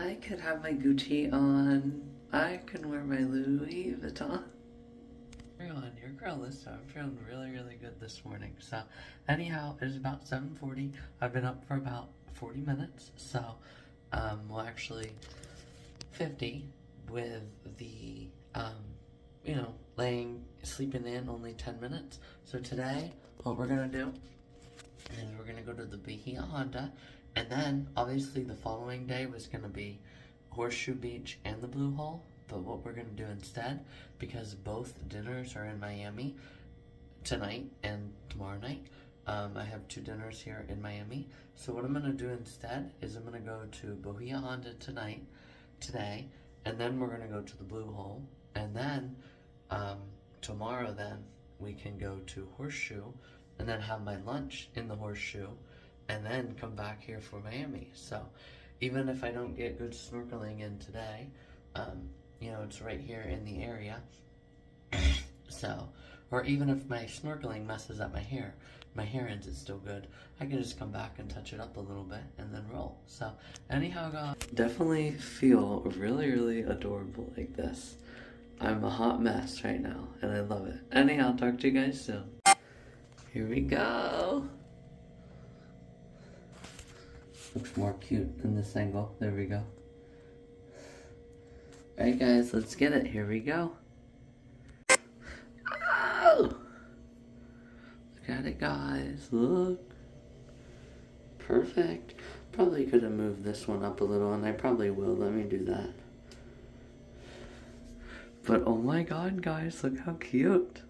I could have my Gucci on. I can wear my Louis Vuitton. Hang on, your girl Lisa. I'm feeling really, really good this morning. So, anyhow, it is about 7:40. I've been up for about 40 minutes. So, well, actually, 50 with the, sleeping in only 10 minutes. So today, what we're gonna do is we're gonna go to the Bahia Honda, and then obviously the following day was gonna be Horseshoe Beach and the Blue Hole. But what we're gonna do instead, because both dinners are in Miami tonight and tomorrow night, I have 2 dinners here in Miami. So what I'm gonna do instead is I'm gonna go to Bahia Honda today, and then we're gonna go to the Blue Hole, and then tomorrow then we can go to Horseshoe, and then have my lunch in the Horseshoe, and then come back here for Miami. So even if I don't get good snorkeling in today, it's right here in the area. So, or even if my snorkeling messes up my hair ends it still good, I can just come back and touch it up a little bit and then roll. So anyhow, guys, definitely feel really, really adorable like this. I'm a hot mess right now and I love it. Anyhow, talk to you guys soon. Here we go. Looks more cute in this angle. There we go. Alright guys, let's get it. Here we go. Oh! Look at it, guys. Look. Perfect. Probably could have moved this one up a little, and I probably will. Let me do that. But oh my god, guys, look how cute.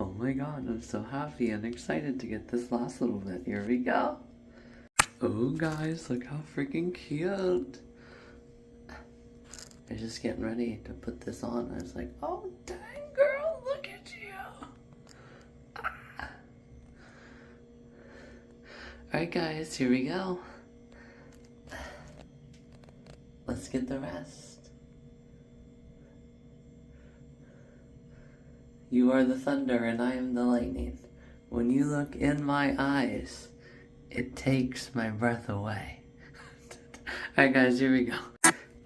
Oh my god, I'm so happy and excited to get this last little bit. Here we go. Oh guys, look how freaking cute. I was just getting ready to put this on. I was like, oh dang girl, look at you. Ah. Alright guys, here we go. Let's get the rest. You are the thunder and I am the lightning. When you look in my eyes, it takes my breath away. Alright guys, here we go.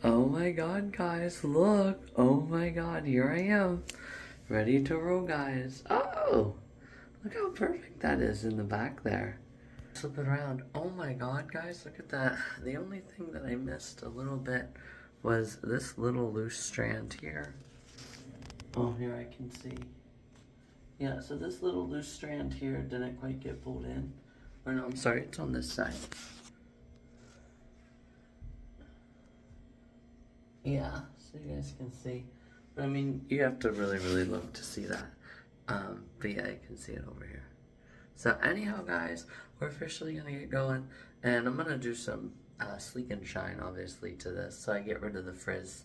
Oh my god, guys, look. Oh my god, here I am. Ready to roll, guys. Oh, look how perfect that is in the back there. Flip it around. Oh my god, guys, look at that. The only thing that I missed a little bit was this little loose strand here. Oh, here I can see. Yeah, so this little loose strand here didn't quite get pulled in. Or no, I'm sorry, it's on this side. Yeah, so you guys can see. But I mean, you have to really, really look to see that. But yeah, you can see it over here. So anyhow, guys, we're officially going to get going. And I'm going to do some sleek and shine, obviously, to this. So I get rid of the frizz.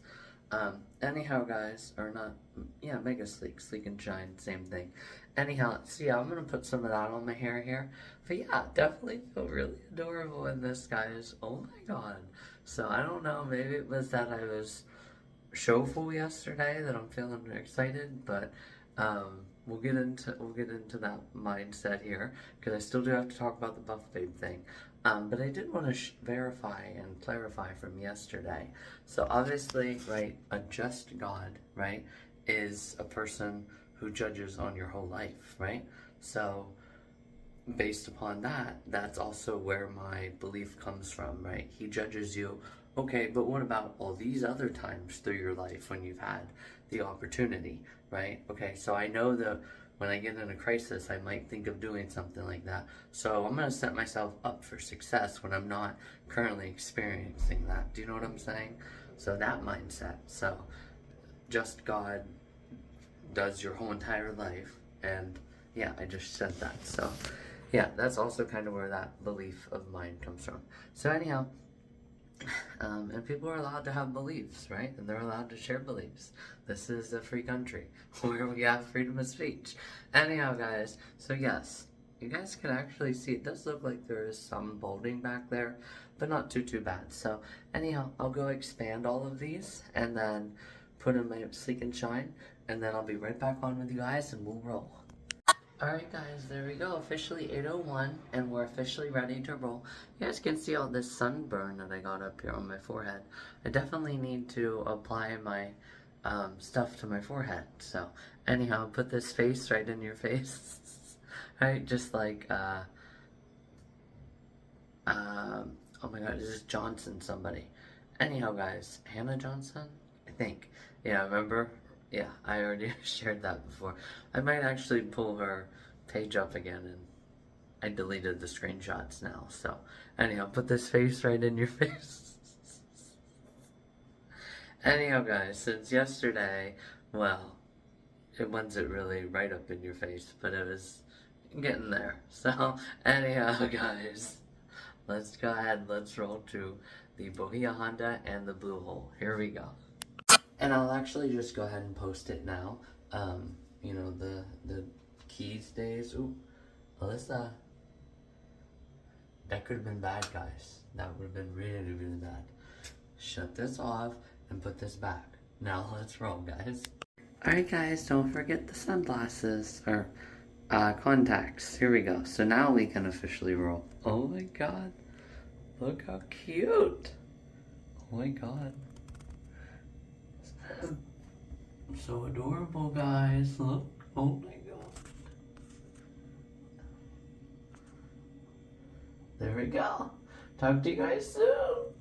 Anyhow, guys, or not, yeah, mega sleek, sleek and shine, same thing. Anyhow, so yeah, I'm going to put some of that on my hair here. But yeah, definitely feel really adorable in this, guys. Oh my god. So I don't know, maybe it was that I was showful yesterday that I'm feeling excited, but we'll get into that mindset here because I still do have to talk about the Buff Babe thing. But I did want to verify and clarify from yesterday. So obviously, right, a just God, right, is a person who judges on your whole life, right? So based upon that, that's also where my belief comes from, right? He judges you. Okay, but what about all these other times through your life when you've had the opportunity, right? Okay, so I know that when I get in a crisis, I might think of doing something like that. So I'm going to set myself up for success when I'm not currently experiencing that. Do you know what I'm saying? So that mindset. So just God does your whole entire life. And yeah, I just said that. So yeah, that's also kind of where that belief of mine comes from. So anyhow, and people are allowed to have beliefs, right? And they're allowed to share beliefs. This is a free country where we have freedom of speech. Anyhow, guys, so yes, you guys can actually see it does look like there is some balding back there, but not too bad. So anyhow, I'll go expand all of these and then put in my sleek and shine, and then I'll be right back on with you guys and we'll roll. Alright guys, there we go. Officially 8:01 and we're officially ready to roll. You guys can see all this sunburn that I got up here on my forehead. I definitely need to apply my stuff to my forehead. So anyhow, put this face right in your face. Right, just like oh my god, this is Johnson somebody. Anyhow guys, Hannah Johnson? I think. Yeah, remember? Yeah, I already shared that before. I might actually pull her page up again, and I deleted the screenshots now. So, anyhow, put this face right in your face. Anyhow, guys, since yesterday, well, it wasn't really right up in your face, but it was getting there. So, anyhow, guys, let's go ahead, let's roll to the Bohea Honda and the Blue Hole. Here we go. And I'll actually just go ahead and post it now. You know, the keys days. Ooh, Alyssa. That could have been bad, guys. That would have been really, really bad. Shut this off and put this back. Now let's roll, guys. Alright, guys, don't forget the sunglasses, or contacts. Here we go. So now we can officially roll. Oh my god. Look how cute. Oh my god. So adorable, guys. Look. Oh my god. There we go. Talk to you guys soon.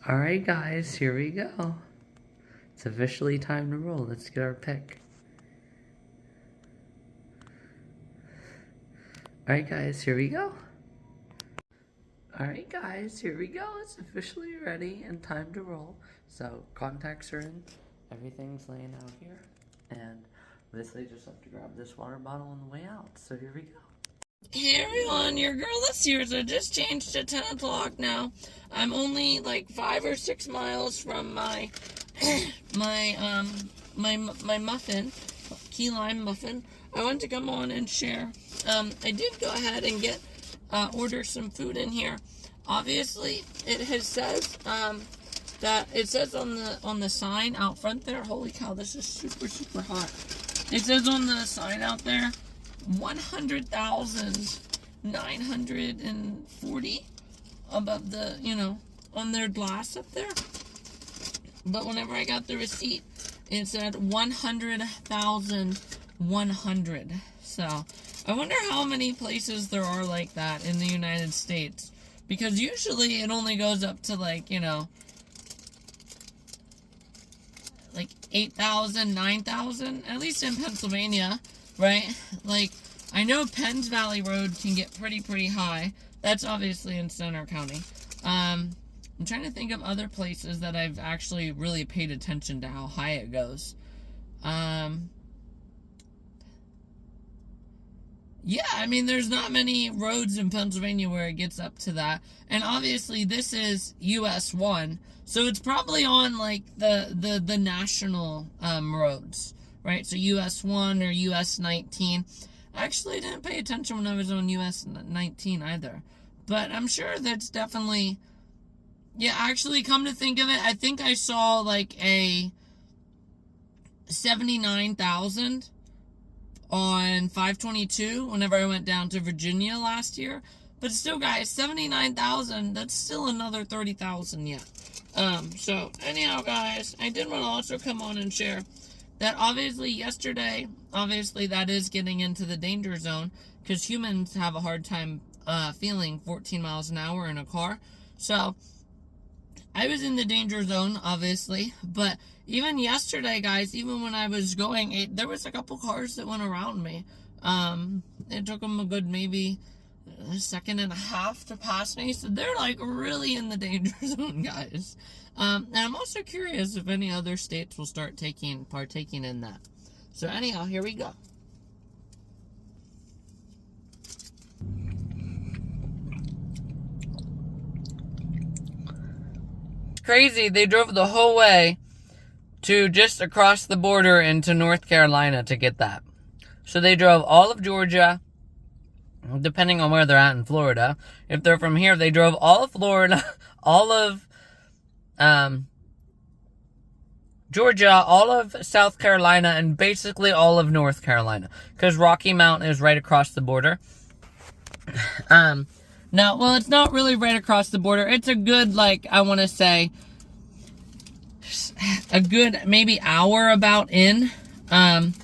Alright, guys. Here we go. It's officially time to roll. Let's get our pick. Alright, guys. Here we go. Alright, guys. Here we go. It's officially ready and time to roll. So, contacts are in. Everything's laying out here, and basically just have to grab this water bottle on the way out. So here we go. Hey everyone, your girl is here. So just changed to 10 o'clock now. I'm only like 5 or 6 miles from my my muffin, key lime muffin. I wanted to come on and share. I did go ahead and get order some food in here. Obviously, it has says that it says on the sign out front there. Holy cow, this is super hot. It says on the sign out there 100,940 above the, you know, on their glass up there. But whenever I got the receipt, it said 100,100. So I wonder how many places there are like that in the United States, because usually it only goes up to, like, you know, like 8,000, 9,000, at least in Pennsylvania, right? Like, I know Penns Valley Road can get pretty high. That's obviously in Center County. I'm trying to think of other places that I've actually really paid attention to how high it goes. Yeah, I mean, there's not many roads in Pennsylvania where it gets up to that. And obviously, this is US 1, so it's probably on, like, the national roads, right? So US 1 or US 19. I actually didn't pay attention when I was on US 19 either. But I'm sure that's definitely... Yeah, actually, come to think of it, I think I saw, like, a 79,000 on 522 whenever I went down to Virginia last year. But still, guys, 79,000, that's still another 30,000 yet. So anyhow, guys, I did want to also come on and share that obviously yesterday, obviously that is getting into the danger zone, because humans have a hard time feeling 14 miles an hour in a car. So I was in the danger zone, obviously, but even yesterday, guys, even when I was going, there was a couple cars that went around me. It took them a good maybe a second and a half to pass me, so they're like really in the danger zone, guys. And I'm also curious if any other states will start partaking in that. So anyhow, here we go. Crazy, they drove the whole way to just across the border into North Carolina to get that. So they drove all of Georgia, depending on where they're at in Florida. If they're from here, they drove all of Florida, all of Georgia, all of South Carolina, and basically all of North Carolina. Because Rocky Mountain is right across the border. No, well, it's not really right across the border. It's a good, like, I want to say, a good maybe hour about in. And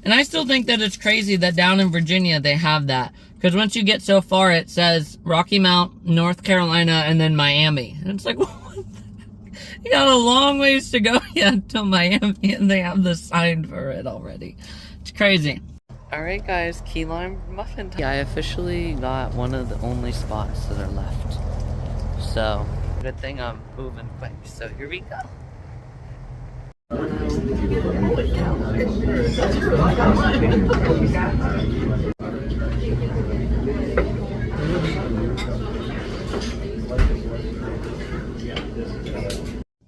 I still think that it's crazy that down in Virginia they have that. Because once you get so far, it says Rocky Mount, North Carolina, and then Miami. And it's like, what? You got a long ways to go yet to Miami, and they have the sign for it already. It's crazy. Alright guys, key lime muffin time. Yeah, I officially got one of the only spots that are left. So, good thing I'm moving quick. So here we go.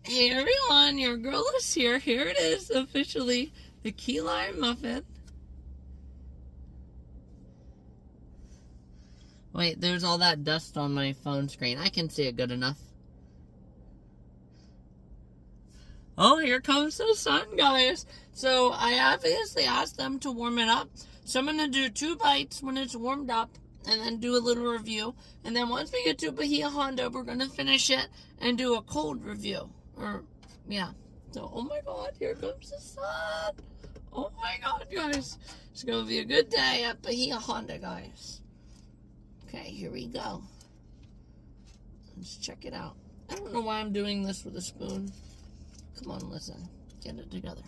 Hey everyone, your girl is here. Here it is, officially, the key lime muffin. Wait, there's all that dust on my phone screen. I can see it good enough. Oh, here comes the sun, guys. So I obviously asked them to warm it up. So I'm going to do 2 bites when it's warmed up and then do a little review. And then once we get to Bahia Honda, we're going to finish it and do a cold review. Or, yeah. So, oh my God, here comes the sun. Oh my God, guys. It's going to be a good day at Bahia Honda, guys. Okay, here we go. Let's check it out. I don't know why I'm doing this with a spoon. Come on, listen. Get it together.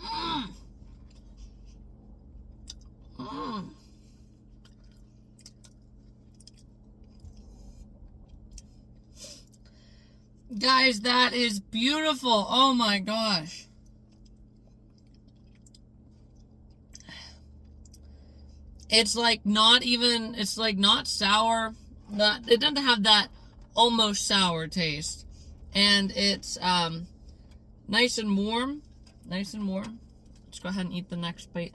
Mmm. Mmm. Guys, that is beautiful. Oh my gosh. It's like not even, it's like not sour. It doesn't have that almost sour taste. And it's nice and warm. Nice and warm. Let's go ahead and eat the next bite.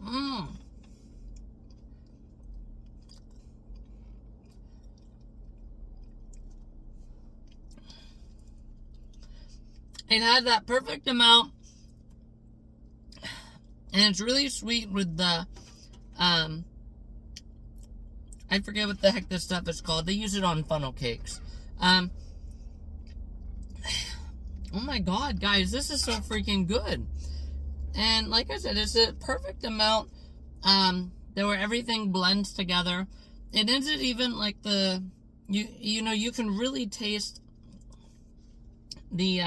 Mmm. It had that perfect amount. And it's really sweet with the, I forget what the heck this stuff is called. They use it on funnel cakes. Oh my God, guys, this is so freaking good. And like I said, it's a perfect amount, where everything blends together. It isn't even like the, you know, you can really taste the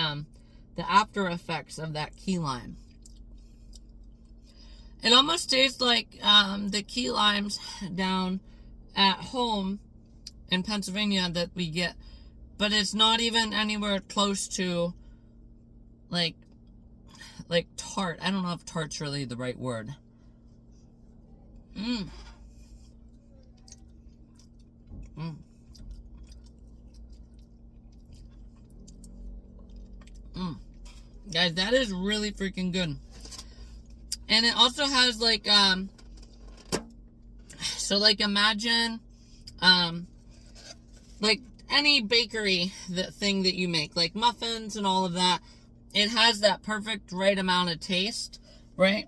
after effects of that key lime. It almost tastes like the key limes down at home in Pennsylvania that we get. But it's not even anywhere close to like tart. I don't know if tart's really the right word. Mmm. Mmm. Mmm. Guys, that is really freaking good. And it also has like, so like imagine, like any bakery thing that you make, like muffins and all of that. It has that perfect right amount of taste, right?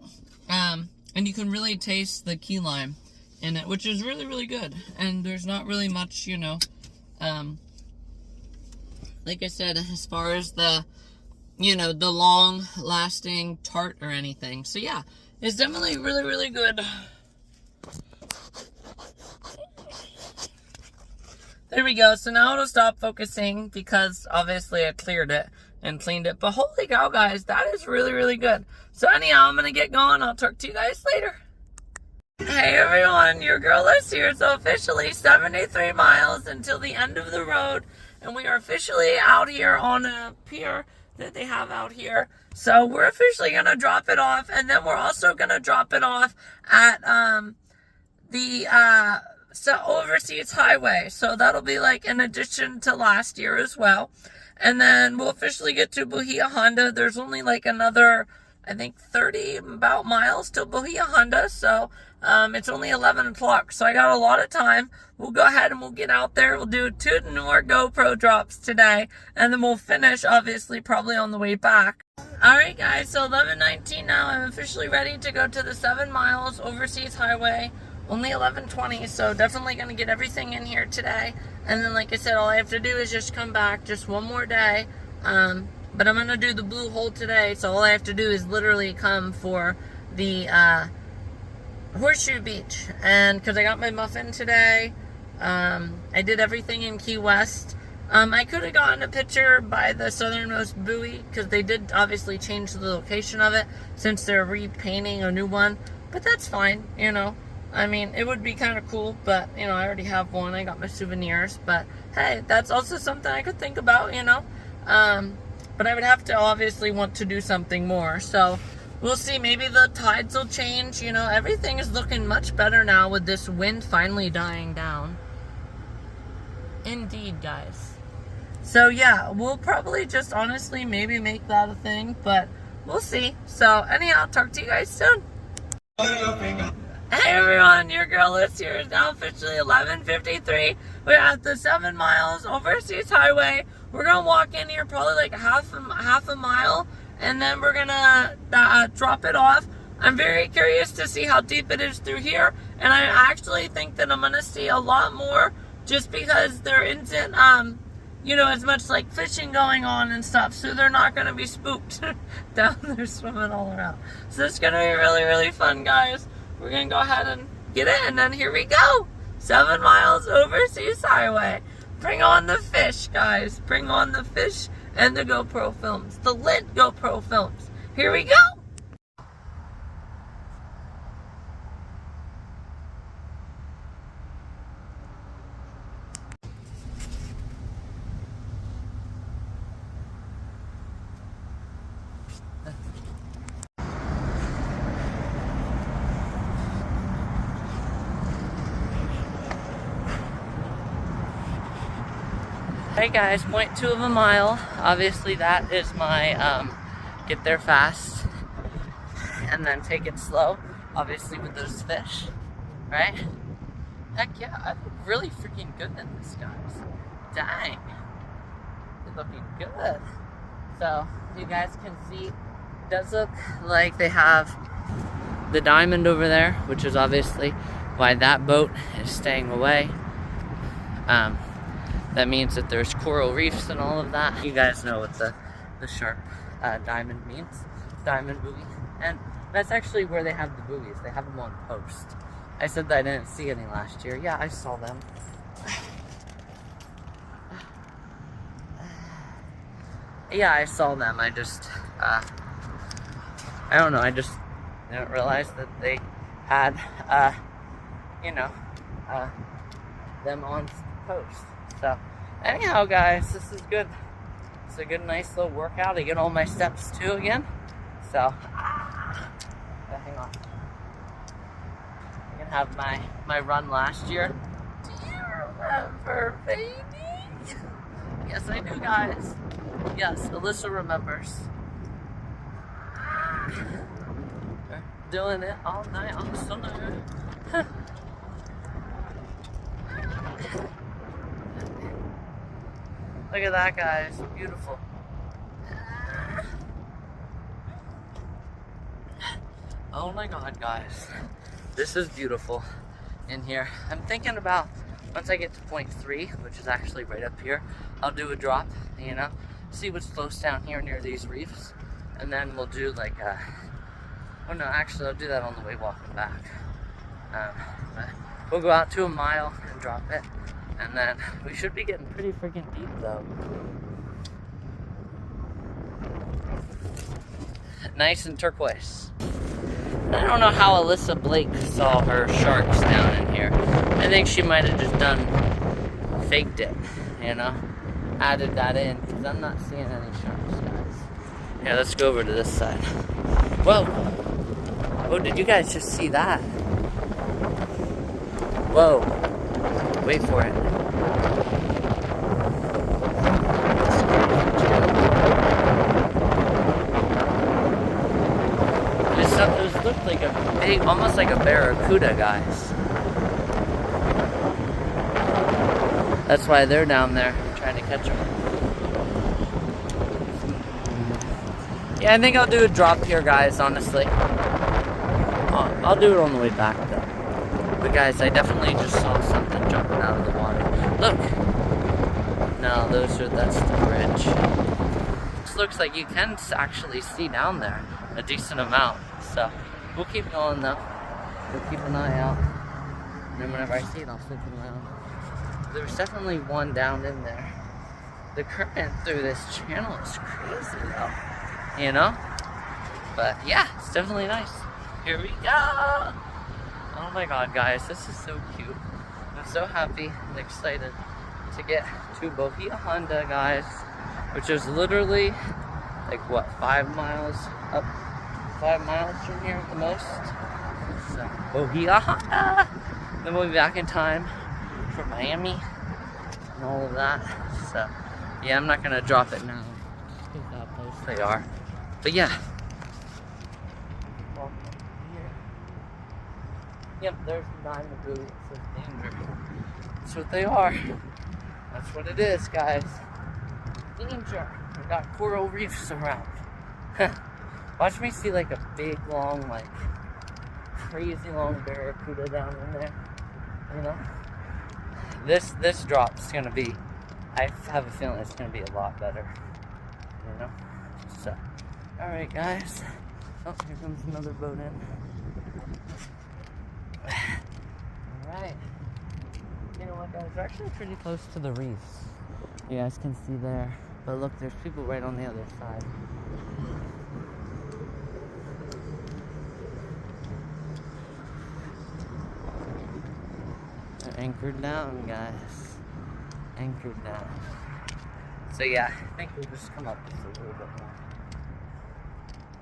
And you can really taste the key lime in it, which is really, really good. And there's not really much, you know, like I said, as far as the, you know, the long-lasting tart or anything. So, yeah, it's definitely really, really good. There we go. So now it'll stop focusing because, obviously, I cleared it and cleaned it. But holy cow, guys, that is really, really good. So, anyhow, I'm going to get going. I'll talk to you guys later. Hey, everyone. Your girl is here. So, officially 73 miles until the end of the road. And we are officially out here on a pier that they have out here. So we're officially going to drop it off. And then we're also going to drop it off at the Overseas Highway. So that'll be like in addition to last year as well. And then we'll officially get to Bahia Honda. There's only like another I think 30 about miles to Bahia Honda, so it's only 11 o'clock, so I got a lot of time. We'll go ahead and we'll get out there. We'll do 2 more GoPro drops today, and then we'll finish, obviously, probably on the way back. Alright guys, so 11:19 now. I'm officially ready to go to the 7 miles overseas highway. Only 11:20, so definitely going to get everything in here today. And then, like I said, all I have to do is just come back just one more day. But I'm going to do the Blue Hole today, so all I have to do is literally come for the Horseshoe Beach. And because I got my muffin today, I did everything in Key West. I could have gotten a picture by the southernmost buoy, because they did obviously change the location of it since they're repainting a new one. But that's fine, you know. I mean, it would be kind of cool, but, you know, I already have one. I got my souvenirs. But, hey, that's also something I could think about, you know. But I would have to obviously want to do something more. So, we'll see. Maybe the tides will change. You know, everything is looking much better now with this wind finally dying down. Indeed, guys. So, yeah, we'll probably just honestly maybe make that a thing. But we'll see. So, anyhow, I'll talk to you guys soon. Hey everyone, your girl Liz here. It's now officially 11:53. We're at the 7 miles overseas highway. We're gonna walk in here probably like half a mile, and then we're gonna drop it off. I'm very curious to see how deep it is through here, and I actually think that I'm gonna see a lot more, just because there isn't you know, as much like fishing going on and stuff, so they're not gonna be spooked down there swimming all around. So it's gonna be really, really fun, guys. We're going to go ahead and get in, and then here we go. 7 miles overseas highway. Bring on the fish, guys. Bring on the fish and the GoPro films. The lit GoPro films. Here we go. Hey guys, 0.2 of a mile. Obviously that is my get there fast and then take it slow, obviously with those fish, right? Heck yeah, I look really freaking good in this, guys. Dang, they're looking good. So you guys can see, it does look like they have the diamond over there, which is obviously why that boat is staying away. That means that there's coral reefs and all of that. You guys know what the sharp diamond means. Diamond buoy. And that's actually where they have the buoys. They have them on post. I said that I didn't see any last year. Yeah, I saw them. Yeah, I saw them. I just, I don't know. I just didn't realize that they had, you know, them on post. So, anyhow, guys, this is good. It's a good, nice little workout. I get all my steps too again. So, hang on. I can have my run last year. Do you remember, baby? Yes, I do, guys. Yes, Alyssa remembers. Doing it all night on summer. Look at that, guys. Beautiful. Oh my god, guys. This is beautiful in here. I'm thinking about, once I get to point 3, which is actually right up here, I'll do a drop, you know, see what's close down here near these reefs, and then we'll do like a, oh no, actually I'll do that on the way walking back. But we'll go out to a mile and drop it. And then we should be getting pretty freaking deep though. Nice and turquoise. I don't know how Alyssa Blake saw her sharks down in here. I think she might have just faked it, you know? Added that in, because I'm not seeing any sharks, guys. Yeah, let's go over to this side. Whoa! Oh, did you guys just see that? Whoa. Wait for it. looked like a big, almost like a barracuda, guys. That's why they're down there trying to catch them. Yeah, I think I'll do a drop here, guys, honestly. I'll do it on the way back, though. But guys, I definitely just saw something jumping out of the water. Look! No, that's the bridge. This looks like you can actually see down there a decent amount. So, we'll keep going, though. We'll keep an eye out. And then whenever I see it, I'll flip it around. There's definitely one down in there. The current through this channel is crazy, though. You know? But yeah, it's definitely nice. Here we go! Oh my god, guys, this is so cute. I'm so happy and excited to get to Bohia Honda, guys. Which is literally, like what, 5 miles up? 5 miles from here at the most. So, Bohia Honda! Then we'll be back in time for Miami and all of that. So, yeah, I'm not gonna drop it now. Just look how close they are. But yeah. Well, here. Yep, there's the diamond buoy. It says danger. That's what they are. That's what it is, guys. Danger. We got coral reefs around. Watch me see like a big, long, like crazy long barracuda down in there. You know? This drop's gonna be, I have a feeling it's gonna be a lot better. You know? So, alright guys. Oh, here comes another boat in. Alright. You know what guys, we're actually pretty close to the reefs. You guys can see there. But look, there's people right on the other side. They're anchored down, guys. Anchored down. So yeah, I think we'll just come up just a little bit more.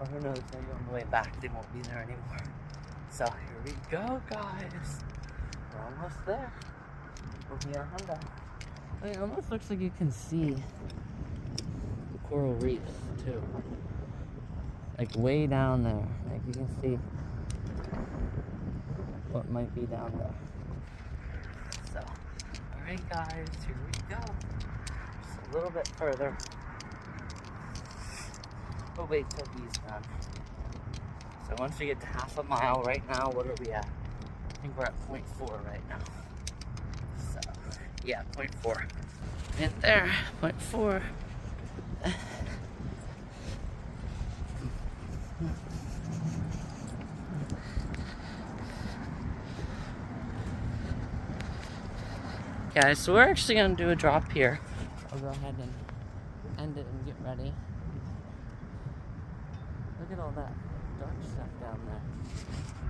Or who knows, maybe on the way back they won't be there anymore. So here we go, guys. We're almost there. Bohia Honda. It almost looks like you can see the coral reefs too. Like way down there. Like you can see what might be down there. So, alright guys, here we go. Just a little bit further. We'll wait till he's done. So once we get to half a mile right now, what are we at? I think we're at 0.4 right now. So, yeah, 0.4. And there, 0.4. Guys, so we're actually going to do a drop here. I'll go ahead and end it and get ready. Look at all that dark stuff down there.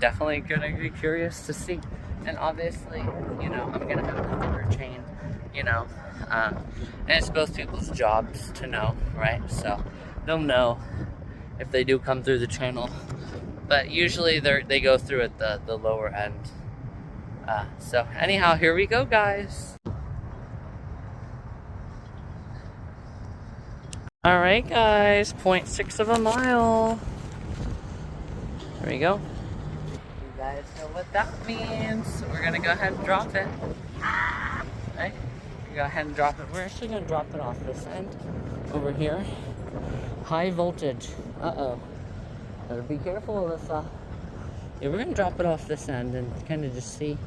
Definitely gonna be curious to see. And obviously, you know, I'm gonna have the finger chain, you know. And it's both people's jobs to know, right? So they'll know if they do come through the channel. But usually they go through at the lower end. So anyhow, here we go, guys. Alright guys, 0.6 of a mile. There we go. You guys know what that means. So we're gonna go ahead and drop it. Right? Go ahead and drop it. We're actually gonna drop it off this end over here. High voltage. Uh-oh. Gotta be careful, Alyssa. Yeah, we're gonna drop it off this end and kind of just see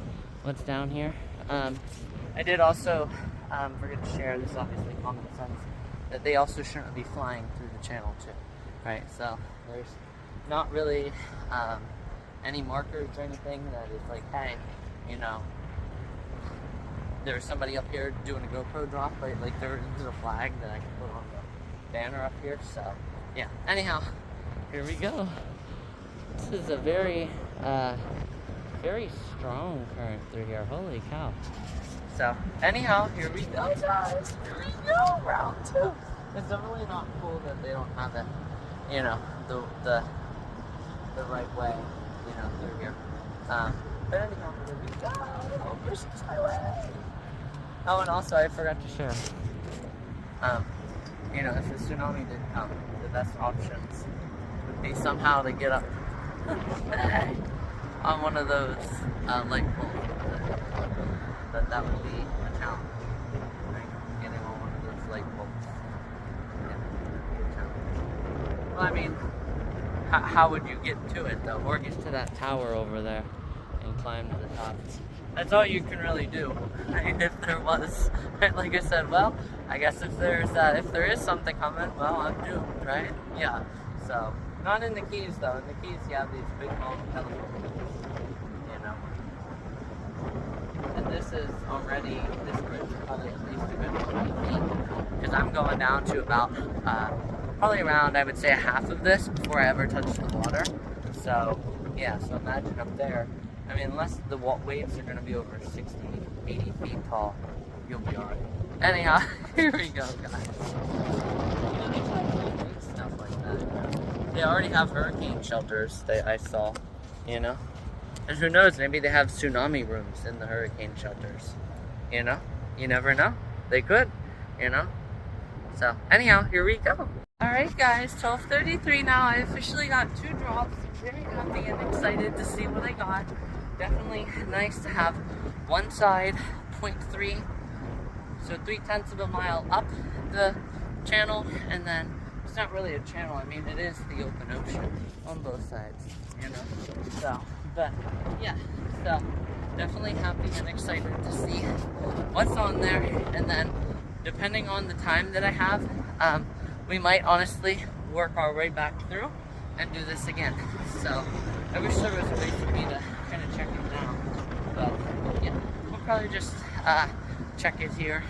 what's down here. I did also forget to share this, obviously common sense, that they also shouldn't be flying through the channel too, right? So there's not really any markers or anything that is like, hey, you know, there's somebody up here doing a GoPro drop, right? Like there's a flag that I can put on the banner up here. So yeah, anyhow, here we go. This is a very very strong current through here. Holy cow. So anyhow, here we go, guys. Here we go, round 2. It's definitely not cool that they don't have it, you know, the right way, you know, through here. But anyhow, here we go. Oceans Highway. Oh, and also I forgot to share. You know, if the tsunami did come, the best options would be somehow to get up on one of those light poles. That would be a challenge. Right? Getting on one of those light poles. Yeah, that'd be a challenge. Well, I mean, how would you get to it though? Or get to that tower over there and climb to the top? That's all you can really do. Right? If there was, right? Like I said, well, I guess if there is something coming, well, I'm doomed, right? Yeah. So, not in the Keys though. In the Keys, you have these big long telephone poles, you know. And this bridge is probably at least a good 20 feet. Because I'm going down to about, probably around, I would say, a half of this before I ever touch the water. So, yeah, so imagine up there. I mean, unless the waves are going to be over 60, 80 feet tall, you'll be alright. Anyhow, here we go, guys. Stuff like that. They already have hurricane shelters that I saw, you know? And who knows, maybe they have tsunami rooms in the hurricane shelters, you know? You never know. They could, you know? So, anyhow, here we go. Alright guys, 12:33 now. I officially got 2 drops. Very happy and excited to see what I got. Definitely nice to have one side 0.3, so 3/10 of a mile up the channel, and then it's not really a channel. I mean, it is the open ocean on both sides, you know. So, but yeah, so definitely happy and excited to see what's on there, and then depending on the time that I have, we might honestly work our way back through and do this again. So I wish there was a way for me to kind of check it now, but yeah, we'll probably just check it here.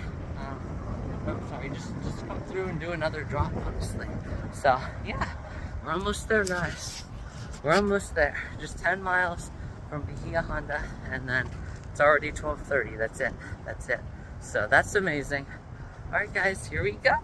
Just come through and do another drop, honestly. So yeah, we're almost there, guys. We're almost there. Just 10 miles from Bahia Honda, and then it's already 12:30. That's it. That's it. So that's amazing. All right, guys, here we go.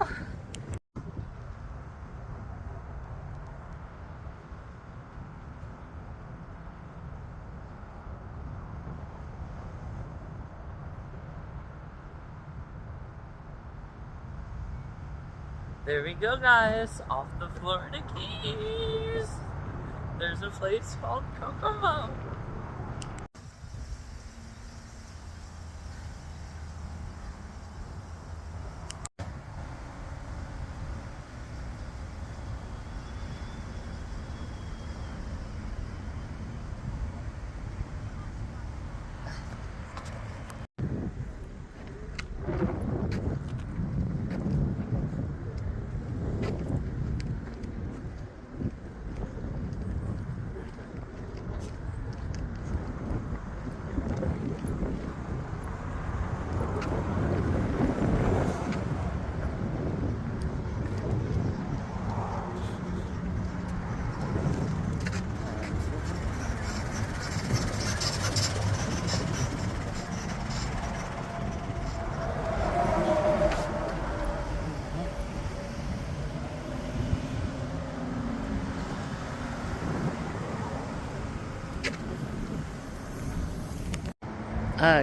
There we go, guys, off the Florida Keys. There's a place called Kokomo.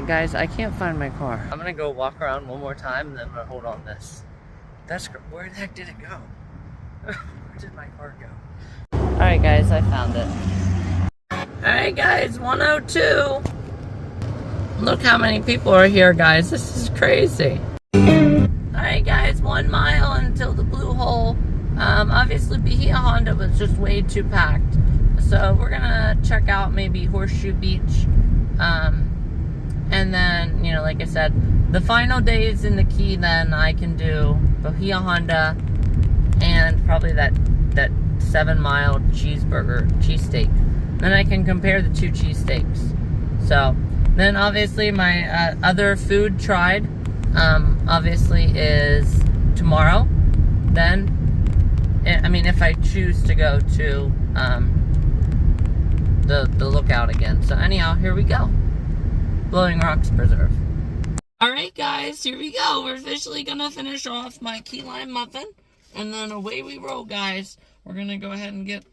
Guys, I can't find my car. I'm gonna go walk around one more time and then I'm gonna hold on this. Where the heck did it go? Where did my car go? Alright guys, I found it. Alright guys, 102. Look how many people are here, guys. This is crazy. Alright guys, 1 mile until the Blue Hole. Obviously Bahia Honda was just way too packed. So we're gonna check out maybe Horseshoe Beach. And then, you know, like I said, the final days in the Key, then I can do Bahia Honda and probably that 7-mile cheesesteak. Then I can compare the 2 cheesesteaks. So, then obviously my other food tried, obviously is tomorrow. Then, I mean, if I choose to go to the Lookout again. So anyhow, here we go. Blowing Rocks Preserve. Alright guys, here we go. We're officially gonna finish off my key lime muffin. And then away we roll, guys. We're gonna go ahead and get,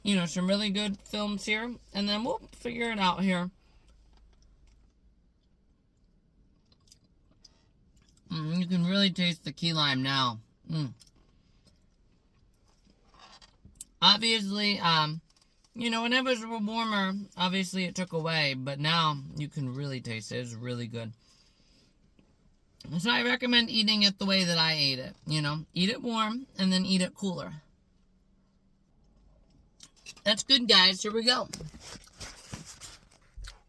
you know, some really good films here. And then we'll figure it out here. You can really taste the key lime now. Obviously, you know, when it was warmer, obviously it took away, but now you can really taste it. It's really good. So I recommend eating it the way that I ate it. You know, eat it warm and then eat it cooler. That's good, guys. Here we go.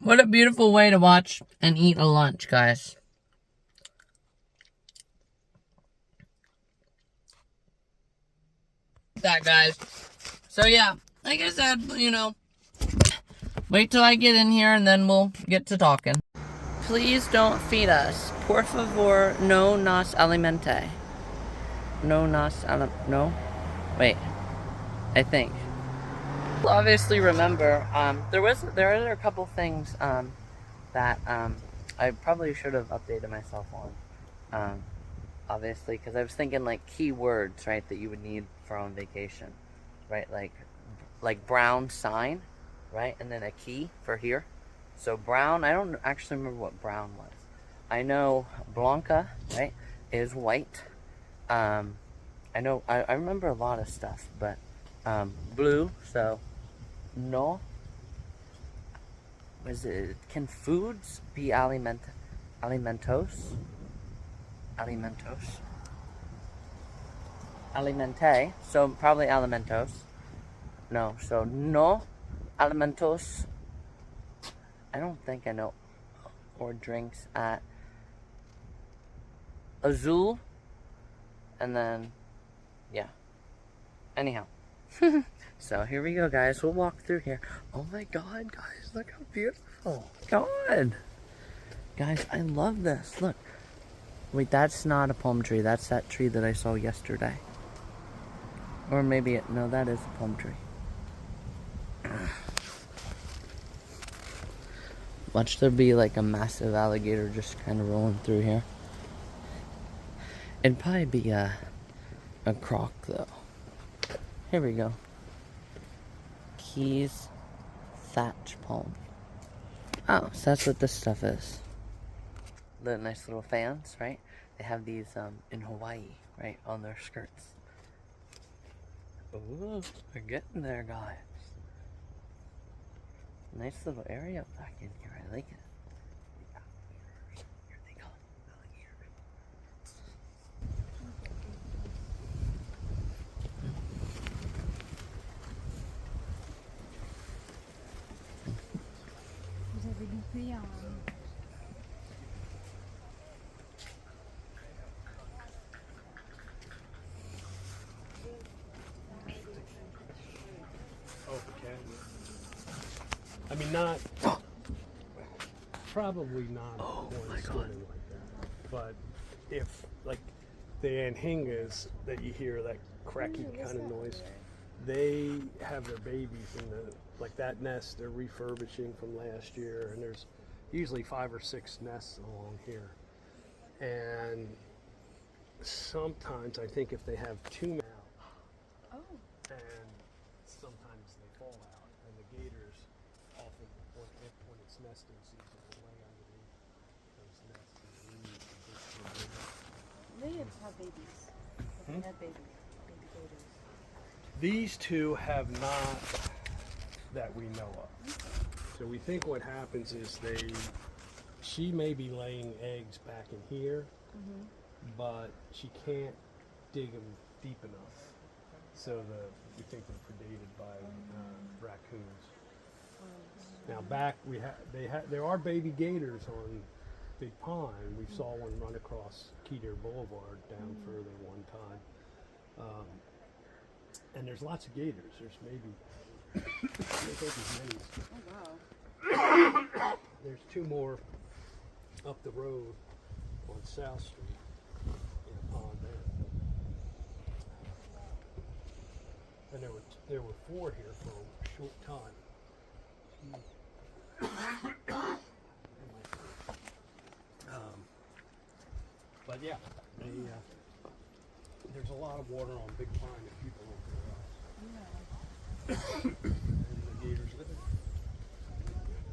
What a beautiful way to watch and eat a lunch, guys. That, guys. So, yeah, like I said, you know, wait till I get in here and then we'll get to talking. Please don't feed us. Por favor, no nos alimente. No nos no? Wait. I think. Obviously remember, there are a couple things that I probably should have updated myself on. Obviously, because I was thinking like keywords, right, that you would need for on vacation, right? Like brown sign, right, and then a key for here. So brown, I don't actually remember what brown was. I know Blanca, right, is white. I remember a lot of stuff, but blue, so no. Can foods be alimentos? Alimente, so probably alimentos. No, so no alimentos. I don't think I know. Or drinks at Azul. And then, yeah. Anyhow. So here we go, guys. We'll walk through here. Oh my god, guys. Look how beautiful. God. Guys, I love this. Look. Wait, that's not a palm tree. That's that tree that I saw yesterday. Or maybe no, that is a palm tree. Watch there be like a massive alligator just kind of rolling through here. It'd probably be a croc though. Here we go. Keys thatch palm. Oh, so that's what this stuff is. The nice little fans, right? They have these in Hawaii, right, on their skirts. Ooh, we're getting there, guys. Nice little area back in here. I like it. Here they come, alligators. Vous avez loupé un... I mean, not probably not one my God. swimming like that. But if like the anhingas that you hear, that cracky kind of noise, they have their babies in the like that nest they're refurbishing from last year, and there's usually 5 or 6 nests along here. And sometimes I think if they have too many out, and sometimes they fall out, and the gators often when it's nesting season will lay underneath those nests and leave. They have babies. They have baby gators. These two have not that we know of. So we think what happens is she may be laying eggs back in here, but she can't dig them deep enough. So we think they're predated by raccoons. Now back there are baby gators on Big Pine. We saw one run across Keter Boulevard down further one time. And there's lots of gators. There's maybe there's as many. Oh wow. There's 2 more up the road on South Street in a pond there. And there were 4 here for a short time. But yeah, there's a lot of water on Big Pine if people look at us. And the gators live in it.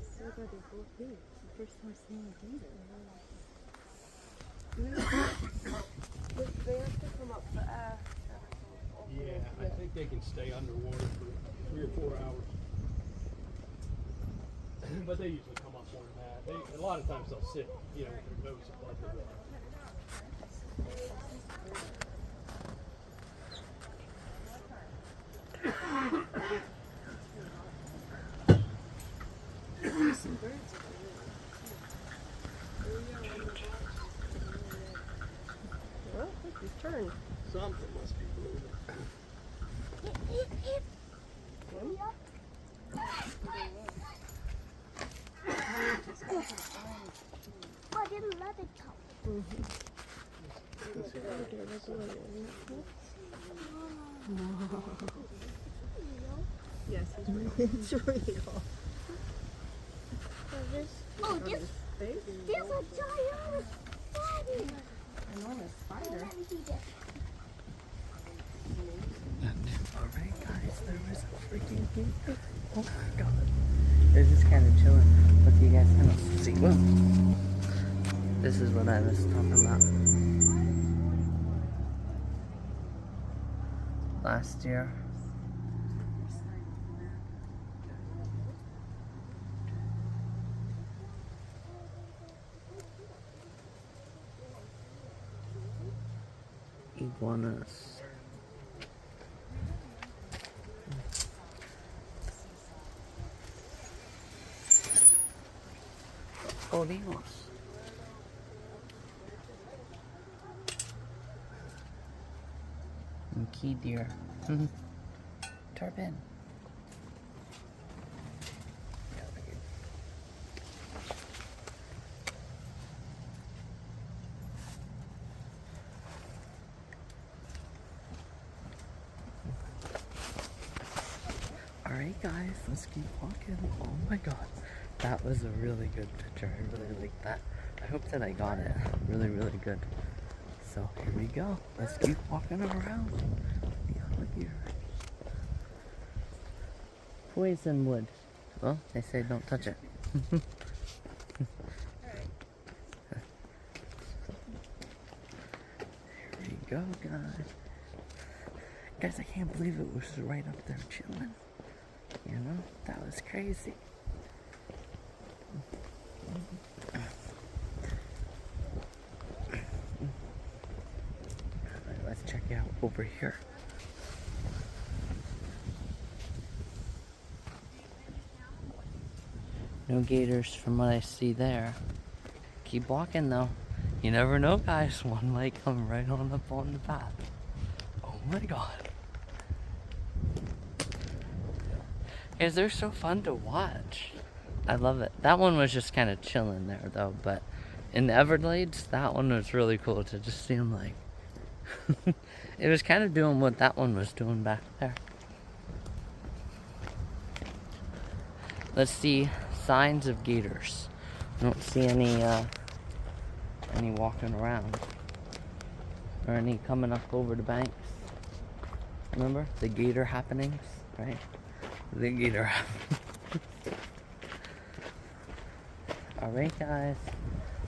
So they're both big. The first time seeing a gator. They have to come up for air. Yeah, I think they can stay underwater for 3 or 4 hours. But they usually come up more than that. A lot of times they'll sit, with their nose above the water. Some birds over there. Well, look, he's turned. Something must be moving. I didn't let it come. Yes, he's real. It's real. Oh, there's a giant spider. Enormous spider. Alright guys, there was a freaking gator. Oh my god. They're just kind of chilling. But you guys kind of see. Whoa. This is what I was talking about. Last year. Iguanas. Cocodrilos. And key deer. Tarpon. Alright guys, let's keep walking. Oh my god. That was a really good picture. I really like that. I hope that I got it. Really, really good. So here we go. Let's keep walking around. The alligator. Poison wood. Well, they say don't touch it. Here we go, guys. Guys, I can't believe it was right up there chilling. You know, that was crazy. Let's check it out over here. No gators from what I see there. Keep walking though. You never know, guys. One might come right on up on the path. Oh my god. Guys, they're so fun to watch. I love it. That one was just kind of chilling there though, but in the Everglades, that one was really cool to just see him like it was kind of doing what that one was doing back there. Let's see signs of gators. I don't see any walking around or any coming up over the banks. Remember the gator happenings, right? The gator happenings. Alright guys,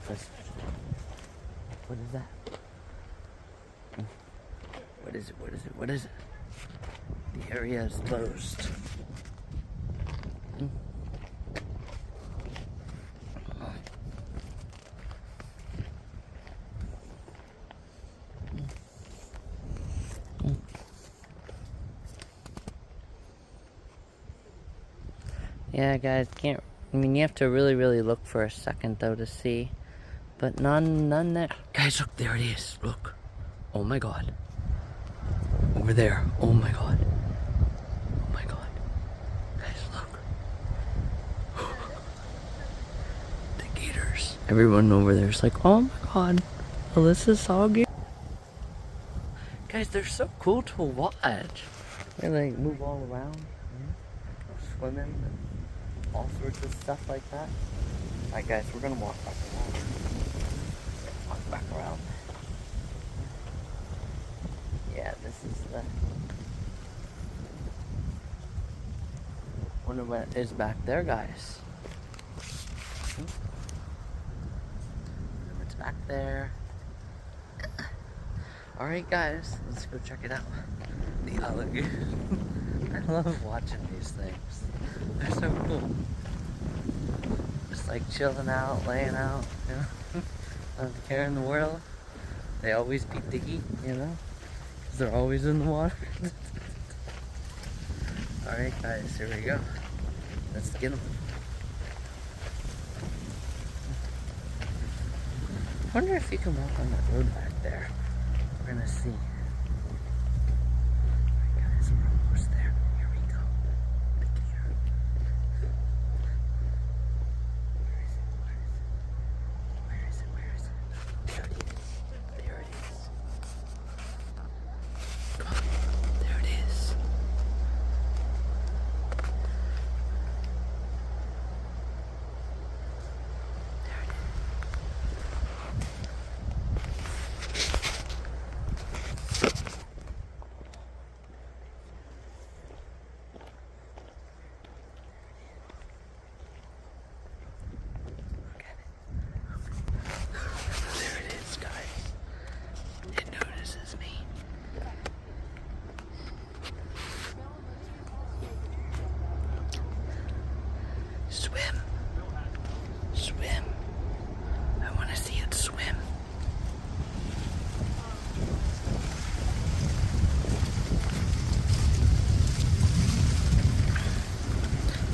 what is that? What is it? What is it? What is it? The area is closed. Yeah, guys, you have to really look for a second though to see, but none there. Guys, look, there it is. Look. Oh my god. Over there. Oh my god. Oh my god. Guys, look. The gators. Everyone over there is like, oh my god. Alyssa saw gators. Guys, they're so cool to watch. They like move all around, swimming, and all sorts of stuff like that. Alright guys, we're gonna walk back around. Walk back around. Yeah, this is the... Wonder what is back there, guys. It's back there. Alright guys, let's go check it out. The alligator. I love watching these things. They're so cool. like chilling out, laying out, you know, not a care in the world. They always beat the heat, you know, because they're always in the water. Alright guys, here we go. Let's get them. I wonder if you can walk on that road back there. We're gonna see. Alright guys, we're almost there. Here we go. The gator. Where is it? Where is it? Where is it? Where is it? There it is. There it is. Come on. There it is. There it is. Look at it. There it is, guys. It notices me. Swim. Swim. I want to see it swim.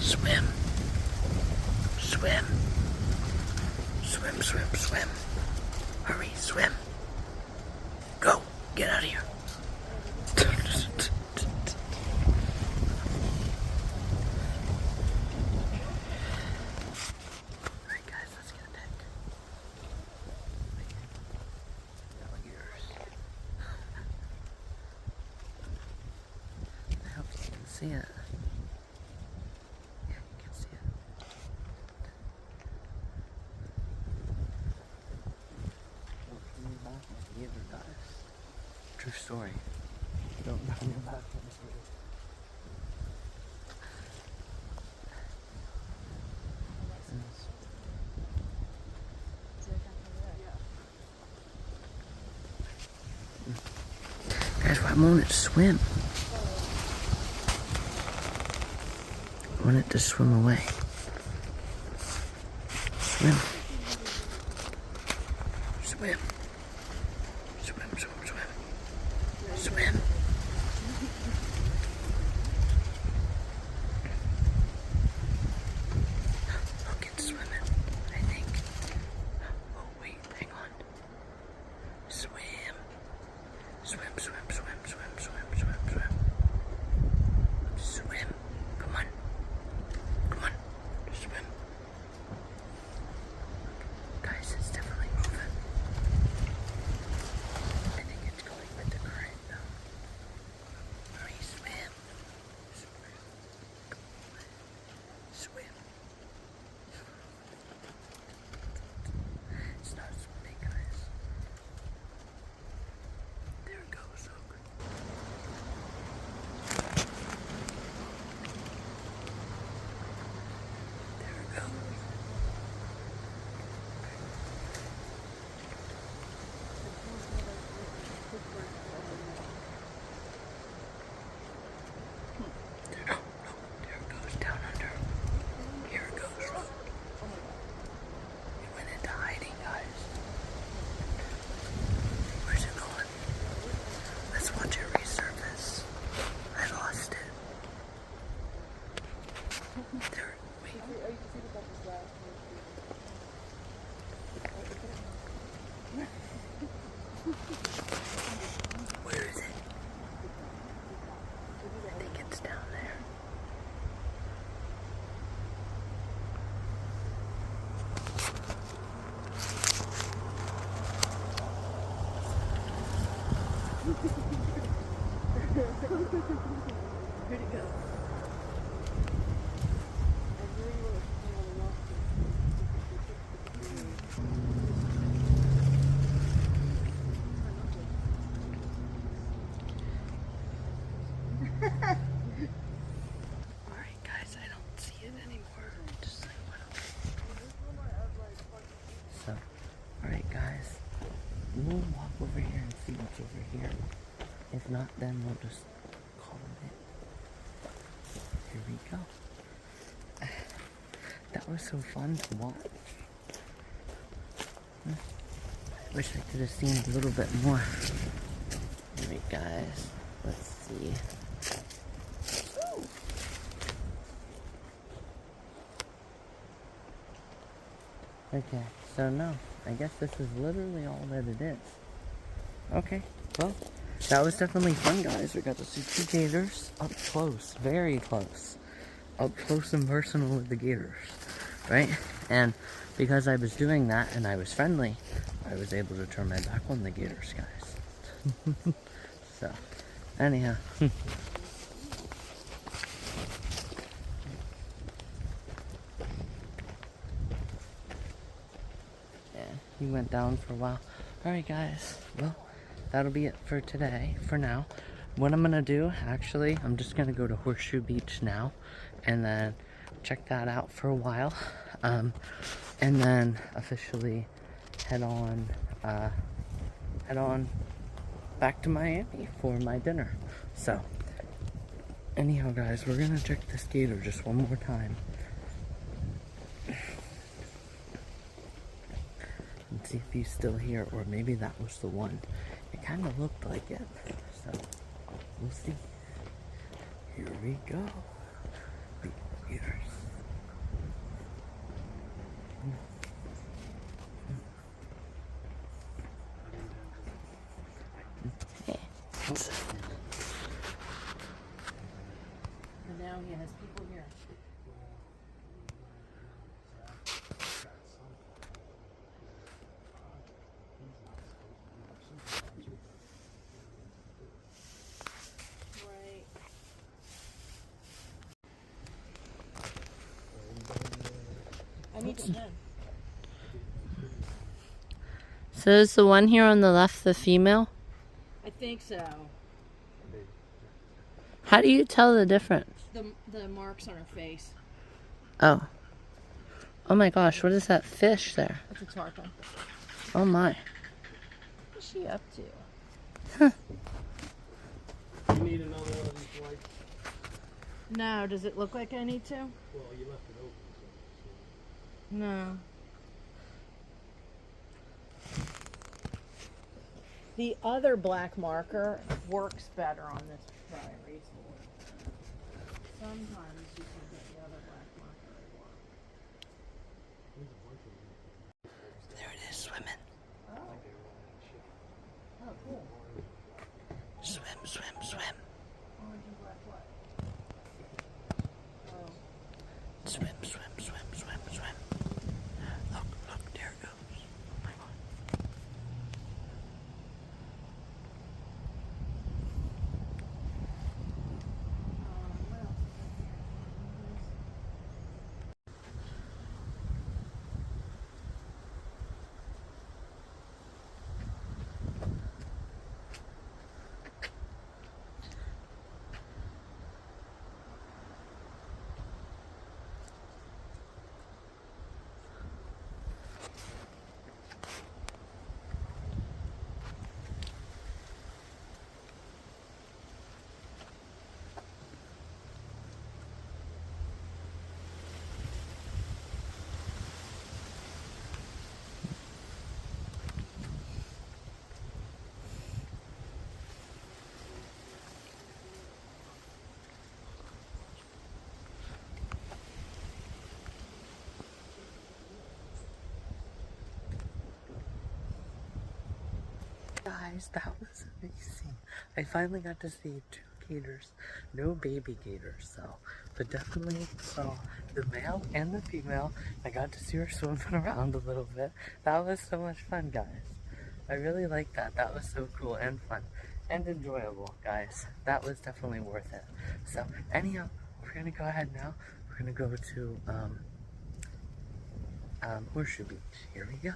Swim. Swim. Swim, swim, swim. Hurry, swim. Go. Get out of here. Alright guys, let's get a pic. Alligators. I hope you can see it. Yeah, you can see it. True story. Don't knock me back. Guys, I want it to swim. I want it to swim away. Swim. Swim. Swim, swim, swim. Swim. Look, it's swimming, I think. Oh, wait, hang on. Swim. Swim, swim, swim, swim, swim, swim, swim. Swim. Come on. Come on. Swim. Guys, it's definitely moving. I think it's going with the current now. Hurry, swim. Swim. Swim. It's not swimming, guys. There it goes. Look. There it goes. There, oh, no, there it goes down under. Here it goes, look. It went into hiding, guys. Where's it going? Let's watch it resurface. I lost it. There, wait. Where is it? I think it's down there. Where'd it go? Alright guys, I don't see it anymore. Just like went away. So, alright guys. We'll walk over here and see what's over here. If not, then we'll just call it. Here we go. The that was so fun to watch. Wish I could have seen a little bit more. Alright guys, let's see. Ooh. Okay, so no, I guess this is literally all that it is. Okay, well, that was definitely fun, guys. We got to see 2 gators up close, very close. Up close and personal with the gators, right? And because I was doing that and I was friendly, I was able to turn my back on the gators, guys. So, anyhow. Yeah, he went down for a while. Alright guys, well, that'll be it for today, for now. What I'm gonna do, actually, I'm just gonna go to Horseshoe Beach now, and then check that out for a while, and then officially head on back to Miami for my dinner. So, anyhow guys, we're gonna check this gator just one more time. And see if he's still here, or maybe that was the one. It kind of looked like it, so we'll see. Here we go. The gators. And now he has people here. Right. I need to know. So is the one here on the left the female? I think so. How do you tell the difference? The marks on her face. Oh. Oh my gosh, what is that fish there? That's a tarpon. Oh my. What's she up to? You need another one of these wipes? No, does it look like I need to? Well, you left it open. No. The other black marker works better on this dry erase board. Sometimes you can get the other black marker to work. There it is, swimming. Oh, cool. Swim, swim, swim. Orange and black what? Oh. Swim, swim, swim, swim, swim. Look, look, there it goes. Oh my god. What else is in here? Guys, that was amazing. I finally got to see 2 gators. No baby gators, though. But definitely saw the male and the female. I got to see her swimming around a little bit. That was so much fun, guys. I really liked that. That was so cool and fun. And enjoyable, guys. That was definitely worth it. So, anyhow, we're gonna go ahead now. We're gonna go to, Horseshoe Beach. Here we go.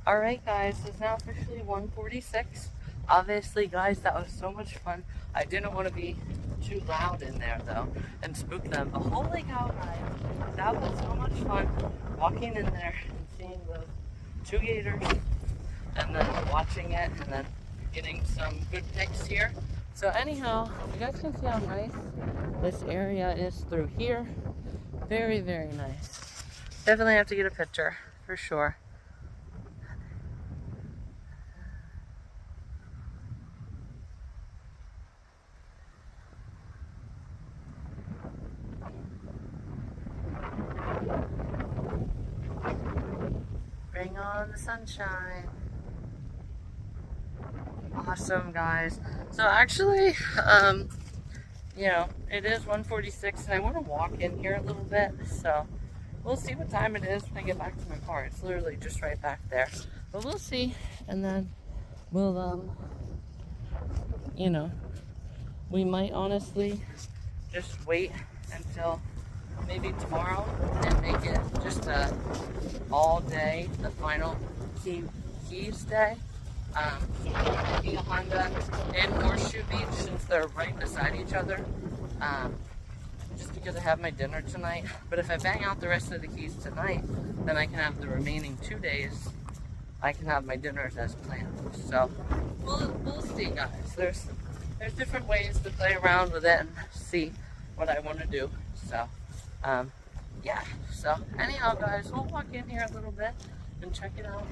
Alright guys, it's now officially 1:46. Obviously guys, that was so much fun. I didn't want to be too loud in there though and spook them. But holy cow guys, that was so much fun walking in there and seeing those 2 gators and then watching it and then getting some good pics here So anyhow, you guys can see how nice this area is through here. Very, very nice. Definitely have to get a picture for sure. Bring on the sunshine. Awesome, guys. So actually, you know, it is 1:46 and I want to walk in here a little bit, so we'll see what time it is when I get back to my car. It's literally just right back there, but we'll see, and then we'll you know, we might honestly just wait until maybe tomorrow and make it just a all day, the final Keys day. Taking a Honda and Horseshoe Beach, since they're right beside each other, just because I have my dinner tonight. But if I bang out the rest of the Keys tonight, then I can have the remaining 2 days. I can have my dinners as planned. So we'll see, guys. There's different ways to play around with it and see what I want to do. So yeah. So anyhow, guys, we'll walk in here a little bit and check it out.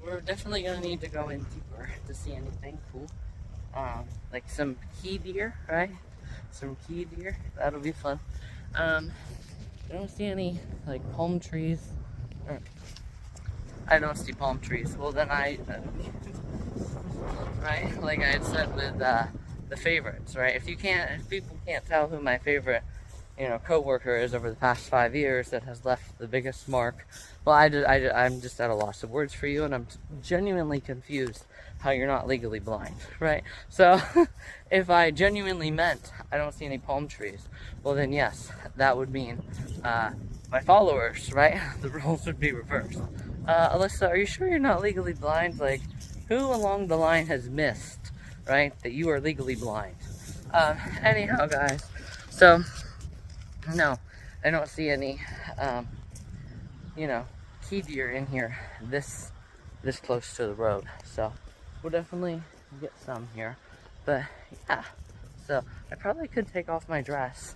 We're definitely gonna need to go in deeper to see anything cool, like some key deer, right? Some key deer. That'll be fun. I don't see any like palm trees. I don't see palm trees. Well, then right? Like I had said with the favorites, right? If people can't tell who my favorite, coworker is over the past 5 years that has left the biggest mark. Well, I'm just at a loss of words for you, and I'm genuinely confused how you're not legally blind, right? So, if I genuinely meant I don't see any palm trees, well then yes, that would mean my followers, right? The roles would be reversed. Alyssa, are you sure you're not legally blind? Like, who along the line has missed, right, that you are legally blind? Anyhow, guys, so no, I don't see any, key deer in here this close to the road. So we'll definitely get some here. But yeah, so I probably could take off my dress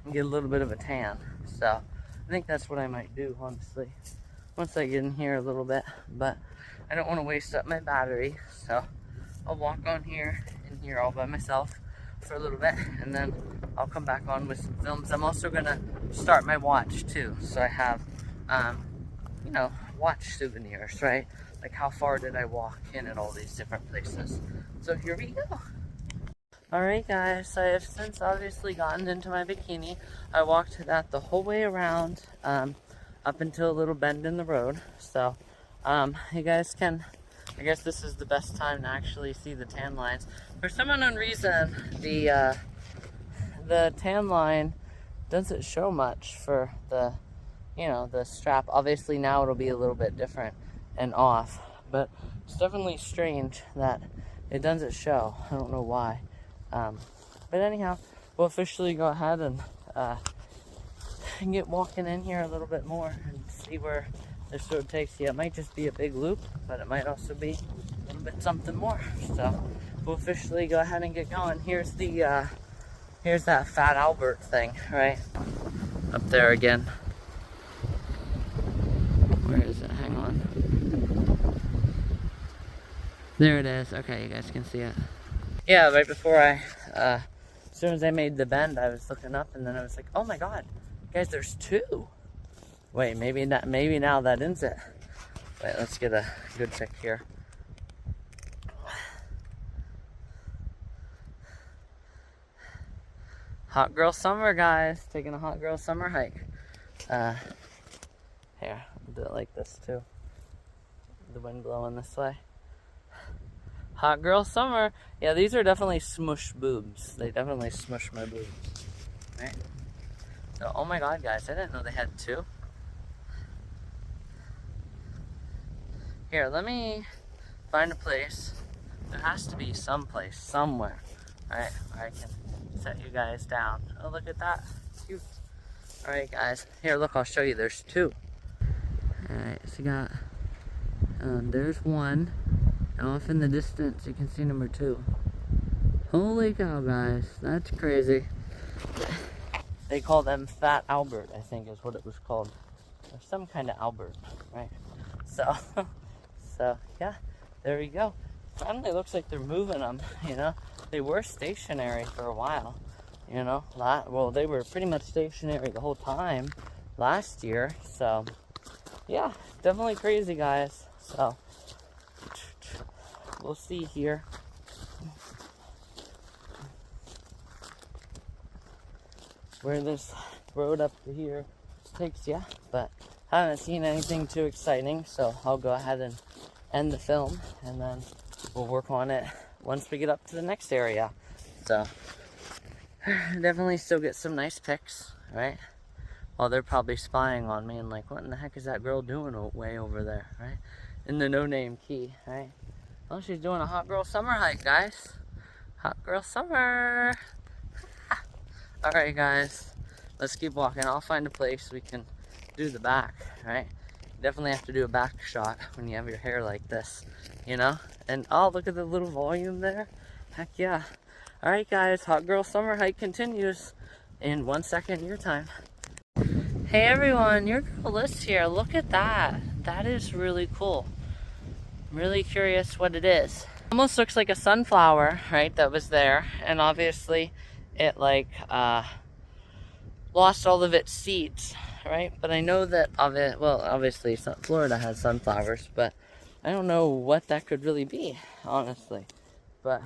and get a little bit of a tan. So I think that's what I might do, honestly, once I get in here a little bit. But I don't want to waste up my battery, so I'll walk on here in here all by myself for a little bit, and then I'll come back on with some films. I'm also gonna start my watch too, so I have watch souvenirs, right? Like, how far did I walk in all these different places. So here we go. Alright, guys, I have since obviously gotten into my bikini. I walked that the whole way around, up until a little bend in the road. So you guys can, I guess this is the best time to actually see the tan lines. For some unknown reason, the tan line doesn't show much for the strap. Obviously now it'll be a little bit different and off, but it's definitely strange that it doesn't show. I don't know why. But anyhow, we'll officially go ahead and get walking in here a little bit more and see where this road takes you. It might just be a big loop, but it might also be a little bit something more. So we'll officially go ahead and get going. Here's that Fat Albert thing, right? Up there again. Where is it? Hang on. There it is. Okay, you guys can see it. Yeah, right before as soon as I made the bend, I was looking up, and then I was like, oh my god, guys, there's two. Wait, maybe now that ends it. Wait, let's get a good pic here. Hot girl summer, guys. Taking a hot girl summer hike. Here, I'll do it like this too. The wind blowing this way. Hot girl summer. Yeah, these are definitely smush boobs. They definitely smush my boobs. Right? So, oh my god, guys, I didn't know they had two. Here, let me find a place. There has to be some place, somewhere, right, where I can set you guys down. Oh, look at that. Cute. Alright, guys. Here, look, I'll show you. There's two. Alright, so you got, there's one. And off in the distance, you can see number two. Holy cow, guys. That's crazy. They call them Fat Albert, I think is what it was called. Or some kind of Albert, right? So, yeah, there you go. Finally looks like they're moving them, you know? They were stationary for a while, you know? Well, they were pretty much stationary the whole time last year, so, yeah, definitely crazy, guys. So, we'll see here. Where this road up to here takes you, but I haven't seen anything too exciting, so I'll go ahead and end the film, and then we'll work on it once we get up to the next area. So, definitely still get some nice pics, right? While they're probably spying on me and like, what in the heck is that girl doing way over there, right? In the No Name Key, right? Well, she's doing a hot girl summer hike, guys. Hot girl summer. Alright, guys. Let's keep walking. I'll find a place we can do the back, right? You definitely have to do a back shot when you have your hair like this, you know? And oh, look at the little volume there. Heck yeah. Alright, guys. Hot girl summer hike continues in 1 second your time. Hey everyone, your girl Liz here. Look at that. That is really cool. I'm really curious what it is. Almost looks like a sunflower, right, that was there. And obviously it like lost all of its seeds, right? But I know that well, obviously Florida has sunflowers, but I don't know what that could really be, honestly. But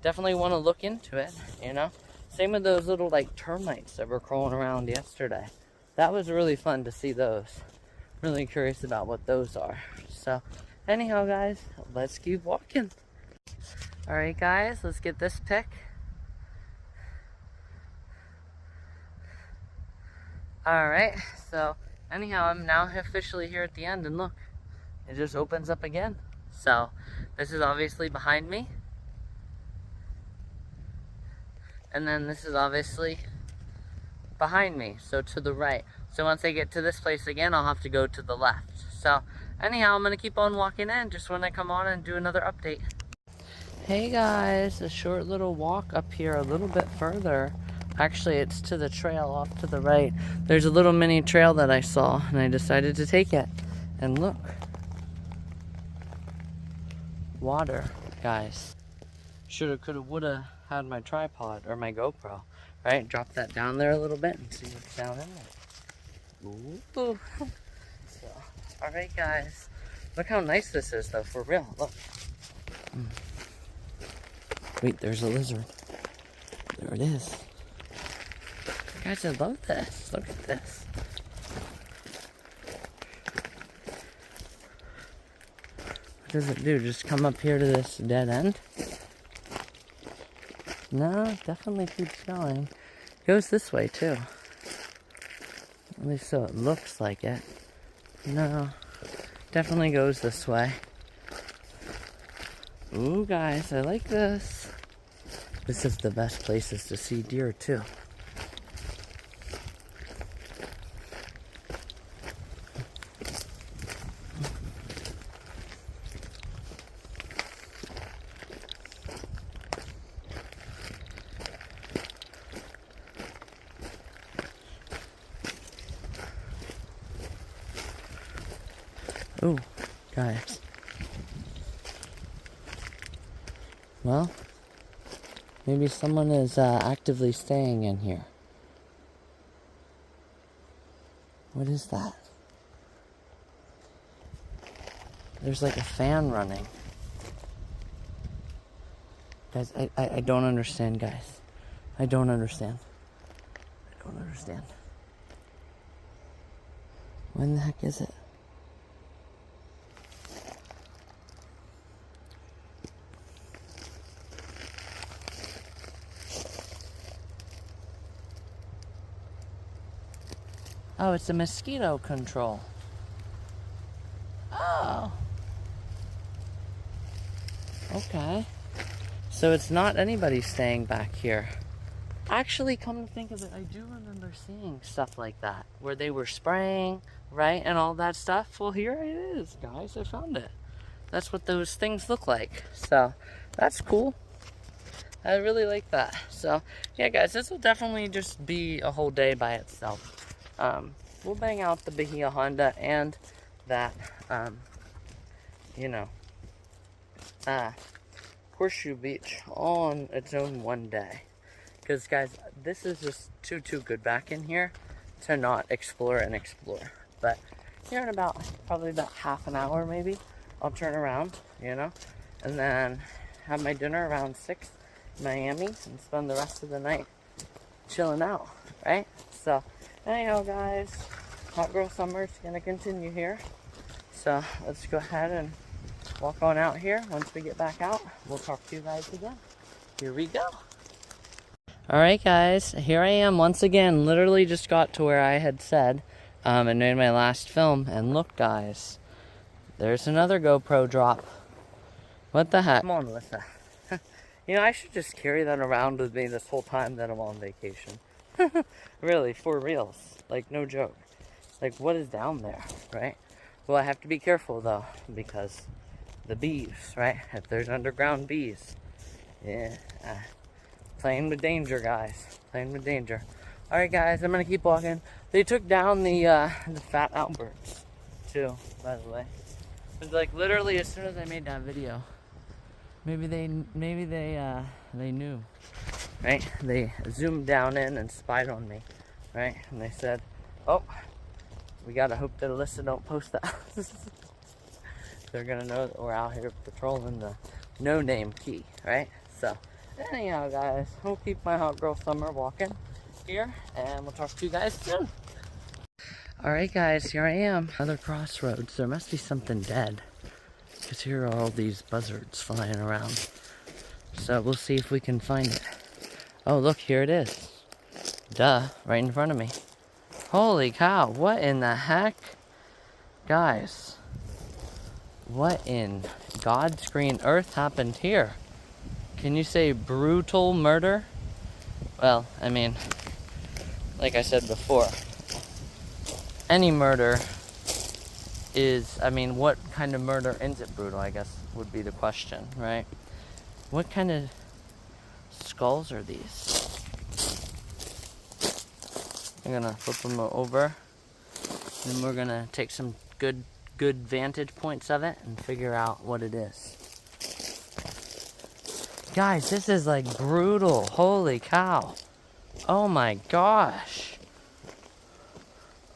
definitely want to look into it, you know? Same with those little like termites that were crawling around yesterday. That was really fun to see those. Really curious about what those are. So anyhow, guys, let's keep walking. All right, guys, let's get this pic. All right, so anyhow, I'm now officially here at the end, and look, it just opens up again. So this is obviously behind me. And then this is obviously behind me, so to the right. So once I get to this place again, I'll have to go to the left. So anyhow, I'm gonna keep on walking in just when I come on and do another update. Hey guys, a short little walk up here a little bit further. Actually, it's to the trail off to the right. There's a little mini trail that I saw, and I decided to take it. And look. Water, guys. Shoulda, coulda, woulda had my tripod or my GoPro, right? Drop that down there a little bit and see what's down in there. Ooh. So, all right, guys. Look how nice this is, though, for real. Look. Wait, there's a lizard. There it is. Guys, I love this. Look at this. What does it do? Just come up here to this dead end? No, it definitely keeps going. It goes this way too. At least so it looks like it. No, definitely goes this way. Ooh, guys, I like this. This is the best places to see deer too. Ooh, guys. Well, maybe someone is actively staying in here. What is that? There's like a fan running. Guys, I don't understand, guys. I don't understand. I don't understand. When the heck is it? Oh, it's a mosquito control. Oh. Okay. So it's not anybody staying back here. Actually, come to think of it, I do remember seeing stuff like that, where they were spraying, right, and all that stuff. Well, here it is, guys. I found it. That's what those things look like. So, that's cool. I really like that. So, yeah, guys, this will definitely just be a whole day by itself. We'll bang out the Bahia Honda and that, you know, Horseshoe Beach on its own one day. Because, guys, this is just too good back in here to not explore and explore. But here in probably about half an hour maybe, I'll turn around, you know, and then have my dinner around 6 in Miami and spend the rest of the night chilling out, right? So, anyhow, guys, Hot Girl Summer is going to continue here. So, let's go ahead and walk on out here. Once we get back out, we'll talk to you guys again. Here we go. Alright, guys, here I am once again. Literally just got to where I had said and made my last film. And look, guys, there's another GoPro drop. What the heck? Come on, Alyssa. You know, I should just carry that around with me this whole time that I'm on vacation. Really, for reals. Like, no joke. Like, what is down there, right? Well, I have to be careful, though, because the bees, right? If there's underground bees. Yeah. Playing with danger, guys. Playing with danger. Alright, guys, I'm going to keep walking. They took down the fat Alberts, too, by the way. It was like, literally, as soon as I made that video. Maybe they knew, right? They zoomed down in and spied on me, right? And they said, oh, we gotta hope that Alyssa don't post that. They're gonna know that we're out here patrolling the no-name key, right? So, anyhow, guys, we'll keep my Hot Girl Summer walking here, and we'll talk to you guys soon. Alright, guys, here I am. Another crossroads. There must be something dead, because here are all these buzzards flying around. So we'll see if we can find it. Oh, look, here it is. Duh, right in front of me. Holy cow, what in the heck? Guys, what in God's green earth happened here? Can you say brutal murder? Well, I mean, like I said before, any murder is, I mean, what kind of murder ends it brutal, I guess, would be the question, right? What kind of skulls are these? I'm gonna flip them over, and we're gonna take some good vantage points of it and figure out what it is. Guys, this is like brutal. Holy cow. Oh my gosh.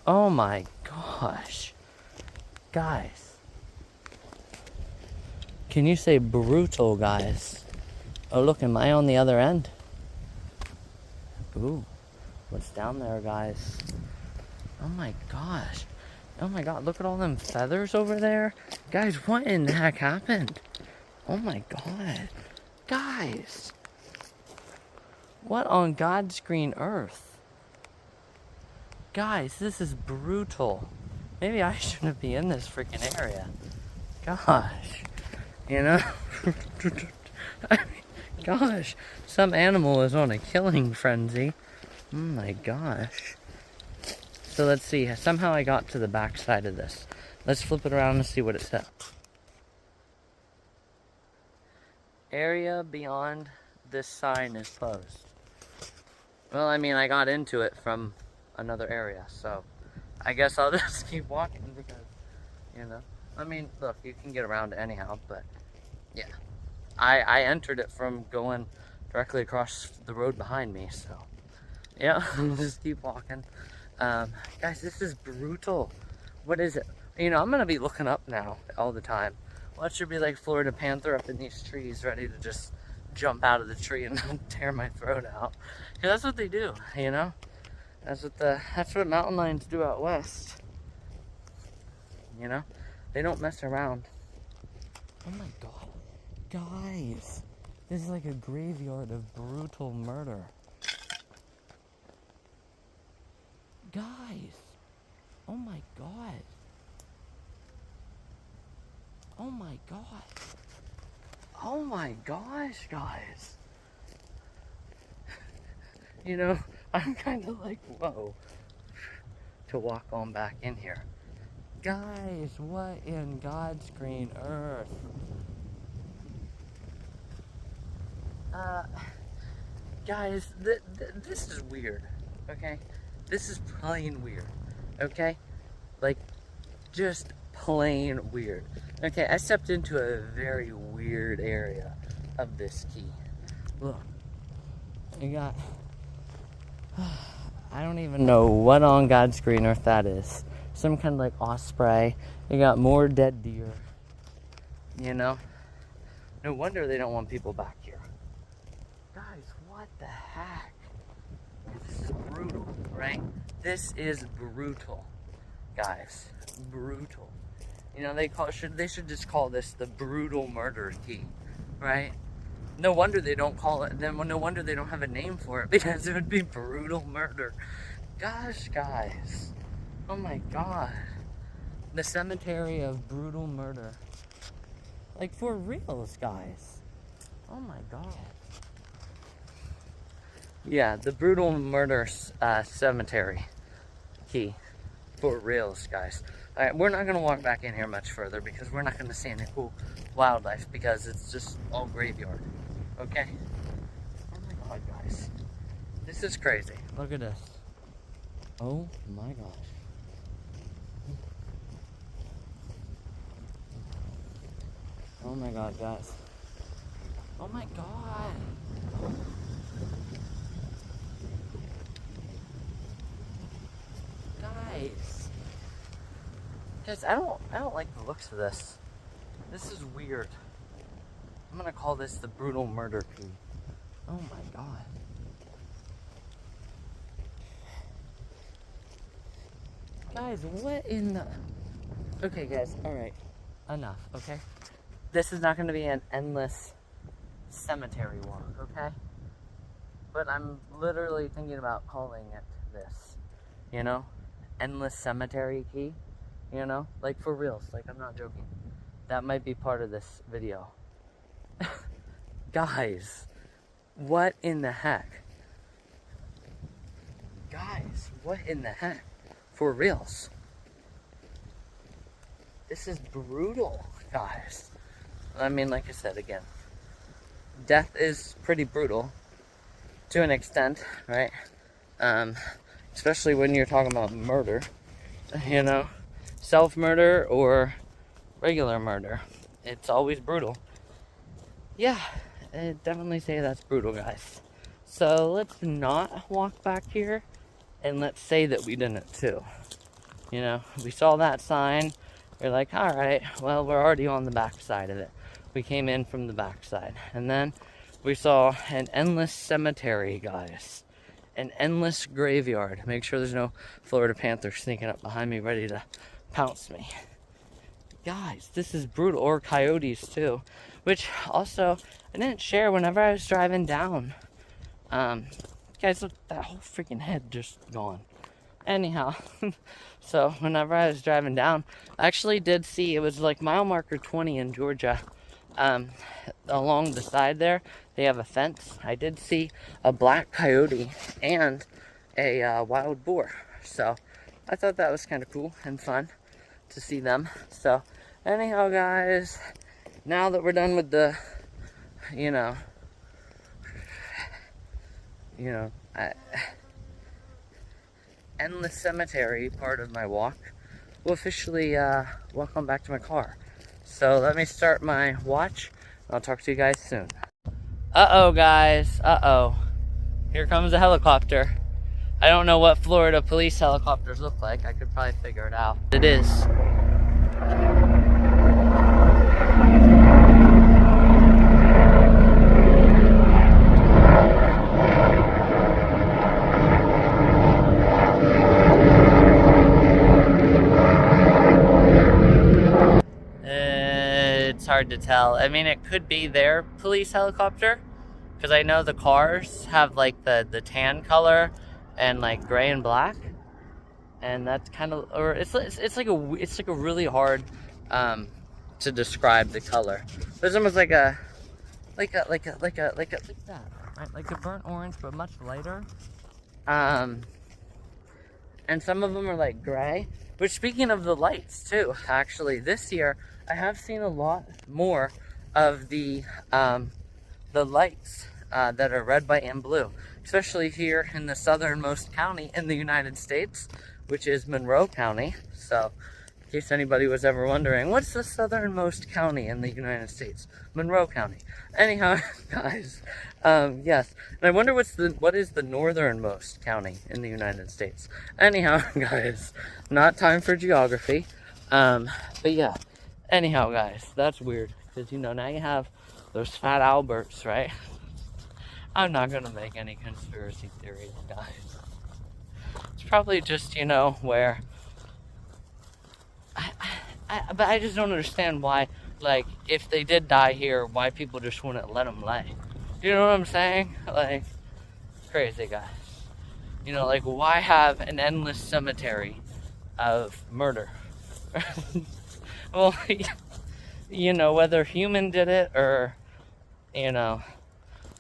Oh my gosh. Guys. Can you say brutal, guys? Oh, look, am I on the other end? Ooh. What's down there, guys? Oh my gosh. Oh my god, look at all them feathers over there. Guys, what in the heck happened? Oh my god. Guys. What on God's green earth? Guys, this is brutal. Maybe I shouldn't be in this freaking area. Gosh. You know? I mean, gosh. Some animal is on a killing frenzy. Oh my gosh. So let's see. Somehow I got to the back side of this. Let's flip it around and see what it says. Area beyond this sign is closed. Well, I mean, I got into it from another area, so I guess I'll just keep walking because, you know, I mean, look, you can get around it anyhow, but yeah, I entered it from going directly across the road behind me, so yeah, we'll just keep walking. Guys, this is brutal. What is it? You know, I'm gonna be looking up now all the time. Watch there be like Florida Panther up in these trees ready to just jump out of the tree and tear my throat out. Cause that's what they do, you know? That's what mountain lions do out west. You know? They don't mess around. Oh my god. Guys, this is like a graveyard of brutal murder. Guys. Oh my god. Oh my god. Oh my gosh, guys. You know, I'm kind of like, whoa, to walk on back in here. Guys, what in God's green earth? Guys, this is weird, okay? This is plain weird, okay? Like, just plain weird. Okay, I stepped into a very weird area of this key. Look, you got, I don't even know what on God's green earth that is. Some kind of like osprey. You got more dead deer, you know? No wonder they don't want people back here. Guys, what the heck? This is brutal, right? This is brutal, guys. Brutal. You know, they should just call this the brutal murder key, right? No wonder they don't call it. Then no wonder they don't have a name for it, because it would be brutal murder. Gosh, guys. Oh my God. The cemetery of brutal murder. Like, for reals, guys. Oh my God. Yeah, the brutal murder cemetery key. For reals, guys. Alright, we're not going to walk back in here much further because we're not going to see any cool wildlife because it's just all graveyard. Okay? Oh my God, guys. This is crazy. Look at this. Oh my gosh. Oh my God, guys. Oh my God. Guys, I don't like the looks of this. This is weird. I'm gonna call this the brutal murder key. Oh my God. Guys, what in the... Okay, guys, alright. Enough, okay? This is not gonna be an endless cemetery walk, okay? But I'm literally thinking about calling it this. You know? Endless cemetery key. You know? Like, for reals. Like, I'm not joking. That might be part of this video. Guys, what in the heck? Guys, what in the heck? For reals. This is brutal, guys. I mean, like I said again, death is pretty brutal to an extent, right? Especially when you're talking about murder, you know, self-murder or regular murder. It's always brutal. Yeah, I'd definitely say that's brutal, guys. So let's not walk back here, and let's say that we didn't too. You know, we saw that sign. We're like, all right, well, we're already on the back side of it. We came in from the back side. And then we saw an endless cemetery, guys. An endless graveyard. Make sure there's no Florida Panther sneaking up behind me ready to pounce me. Guys, this is brutal. Or coyotes, too. Which, also, I didn't share whenever I was driving down. Guys, look, that whole freaking head just gone. Anyhow, so whenever I was driving down, I actually did see, it was like mile marker 20 in Georgia. Along the side there, they have a fence. I did see a black coyote and a wild boar. So I thought that was kind of cool and fun to see them. So anyhow, guys, now that we're done with the, endless cemetery part of my walk, we'll officially walk on back to my car. So let me start my watch. I'll talk to you guys soon. Uh-oh, guys. Uh-oh. Here comes a helicopter. I don't know what Florida police helicopters look like. I could probably figure it out. It is. It's hard to tell. I mean, it could be their police helicopter, because I know the cars have like the tan color and like gray and black, and that's kind of, or it's like a really hard to describe the color. There's almost like that, right? Like a burnt orange, but much lighter. And some of them are like gray. Which, speaking of the lights too, actually this year I have seen a lot more of the lights that are red, white, and blue, especially here in the southernmost county in the United States, which is Monroe County. So, in case anybody was ever wondering, what's the southernmost county in the United States? Monroe County. Anyhow, guys, yes. And I wonder what is the northernmost county in the United States? Anyhow, guys, not time for geography. But yeah. Anyhow, guys, that's weird because now you have those fat Alberts, right? I'm not gonna make any conspiracy theories, guys. It's probably just where. But I just don't understand why, like, if they did die here, why people just wouldn't let them lay. You know what I'm saying? Like, crazy, guys. Like, why have an endless cemetery of murder? Well, whether human did it or,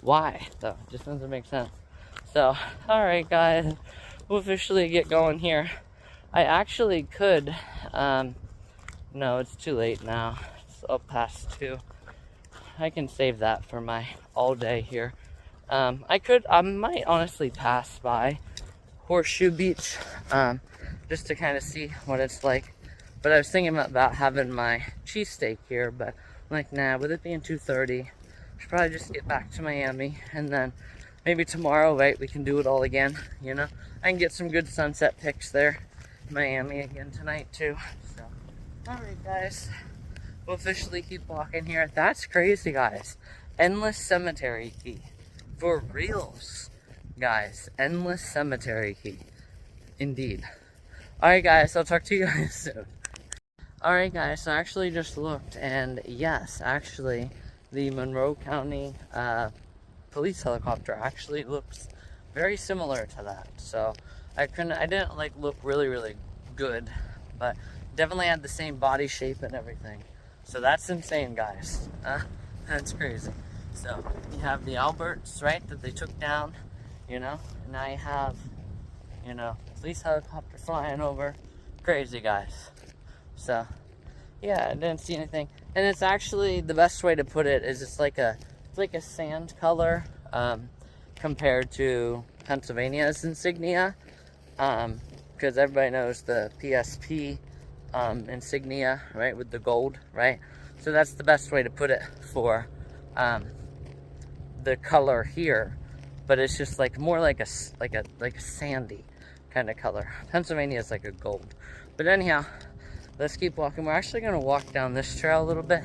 why, though. It just doesn't make sense. So, alright, guys. We'll officially get going here. I actually could, no, it's too late now. It's up past 2. I can save that for my all day here. I might honestly pass by Horseshoe Beach, just to kind of see what it's like. But I was thinking about having my cheesesteak here, but I'm like, nah, with it being 2:30, I should probably just get back to Miami, and then maybe tomorrow, right, we can do it all again, I can get some good sunset pics there in Miami again tonight, too. So, alright, guys. We'll officially keep walking here. That's crazy, guys. Endless cemetery key. For reals, guys. Endless cemetery key. Indeed. Alright, guys. I'll talk to you guys soon. Alright, guys. So I actually just looked, and yes, actually, the Monroe County police helicopter actually looks very similar to that. So I didn't like look really, really good, but definitely had the same body shape and everything. So that's insane, guys. That's crazy. So you have the Alberts, right, that they took down, and now you have, police helicopter flying over. Crazy, guys. So, yeah, I didn't see anything. And it's actually, the best way to put it is it's like a sand color, compared to Pennsylvania's insignia, because everybody knows the PSP insignia, right, with the gold, right? So that's the best way to put it for the color here, but it's just like more like a sandy kind of color. Pennsylvania is like a gold. But anyhow, let's keep walking. We're actually going to walk down this trail a little bit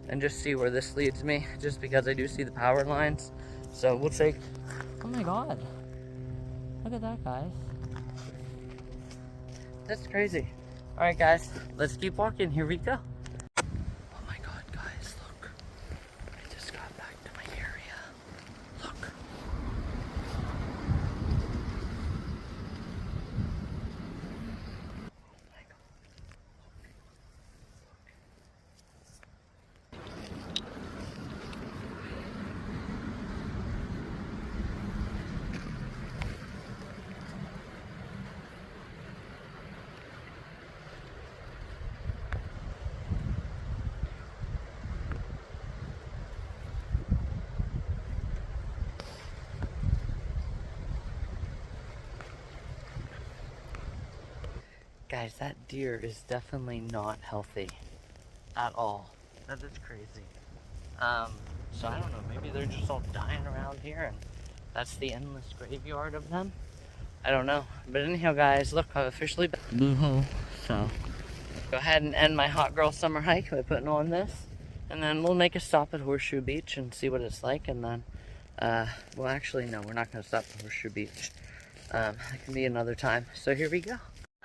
and just see where this leads me, just because I do see the power lines. So we'll take, oh my god, look at that, guys. That's crazy. Alright, guys, let's keep walking. Here we go. Oh my god, guys, look. I just got back to my area. Look. Oh my god. Guys, that deer is definitely not healthy at all. That is crazy. So I don't know, maybe they're just all dying around here and that's the endless graveyard of them. I don't know. But anyhow, guys, look, I've officially boo-hoo. So go ahead and end my hot girl summer hike by putting on this. And then we'll make a stop at Horseshoe Beach and see what it's like. And then, well, actually, no, we're not going to stop at Horseshoe Beach. That can be another time. So here we go.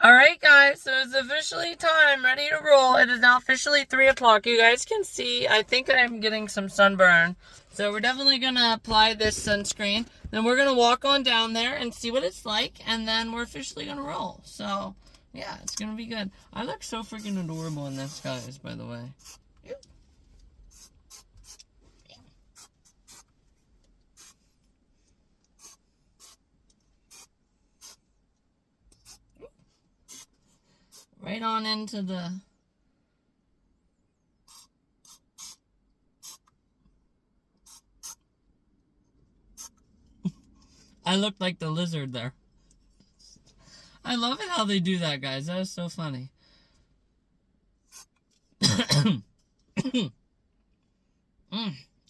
Alright, guys, so it's officially time, ready to roll. It is now officially 3 o'clock. You guys can see, I think I'm getting some sunburn. So we're definitely going to apply this sunscreen. Then we're going to walk on down there and see what it's like. And then we're officially going to roll. So, yeah, it's going to be good. I look so freaking adorable in this, guys, by the way. Right on into the... I looked like the lizard there. I love it how they do that, guys. That is so funny.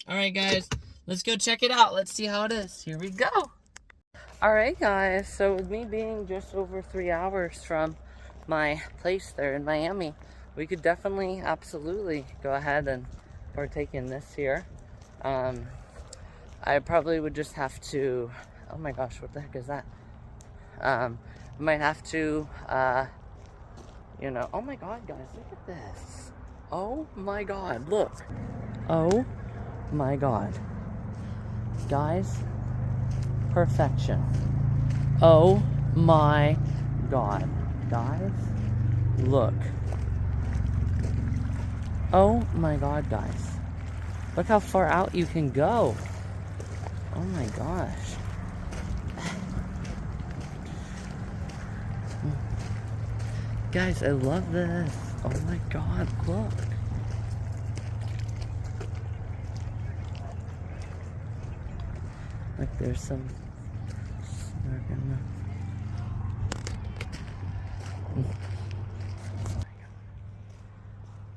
Alright, guys. Let's go check it out. Let's see how it is. Here we go. Alright, guys. So with me being just over 3 hours from my place there in Miami, we could definitely, absolutely go ahead and partake in this here. I probably would just have to, oh my gosh, what the heck is that? Might have to, you know, oh my god, guys, look at this. Oh my god, look. Oh my god. Guys, perfection. Oh my god. Guys, look. Oh my god, guys. Look how far out you can go. Oh my gosh. Guys, I love this. Oh my god, look. Like there's some snark in there. Oh my god.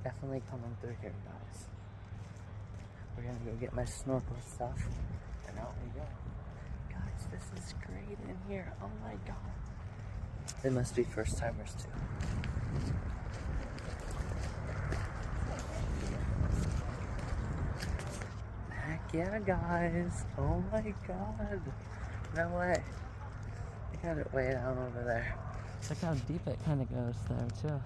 Definitely coming through here, guys. We're gonna go get my snorkel stuff. And out we go. Guys, this is great in here. Oh my god. They must be first timers too. Heck yeah, guys. Oh my god. No way. I got it way down over there. Look how deep it kind of goes there too.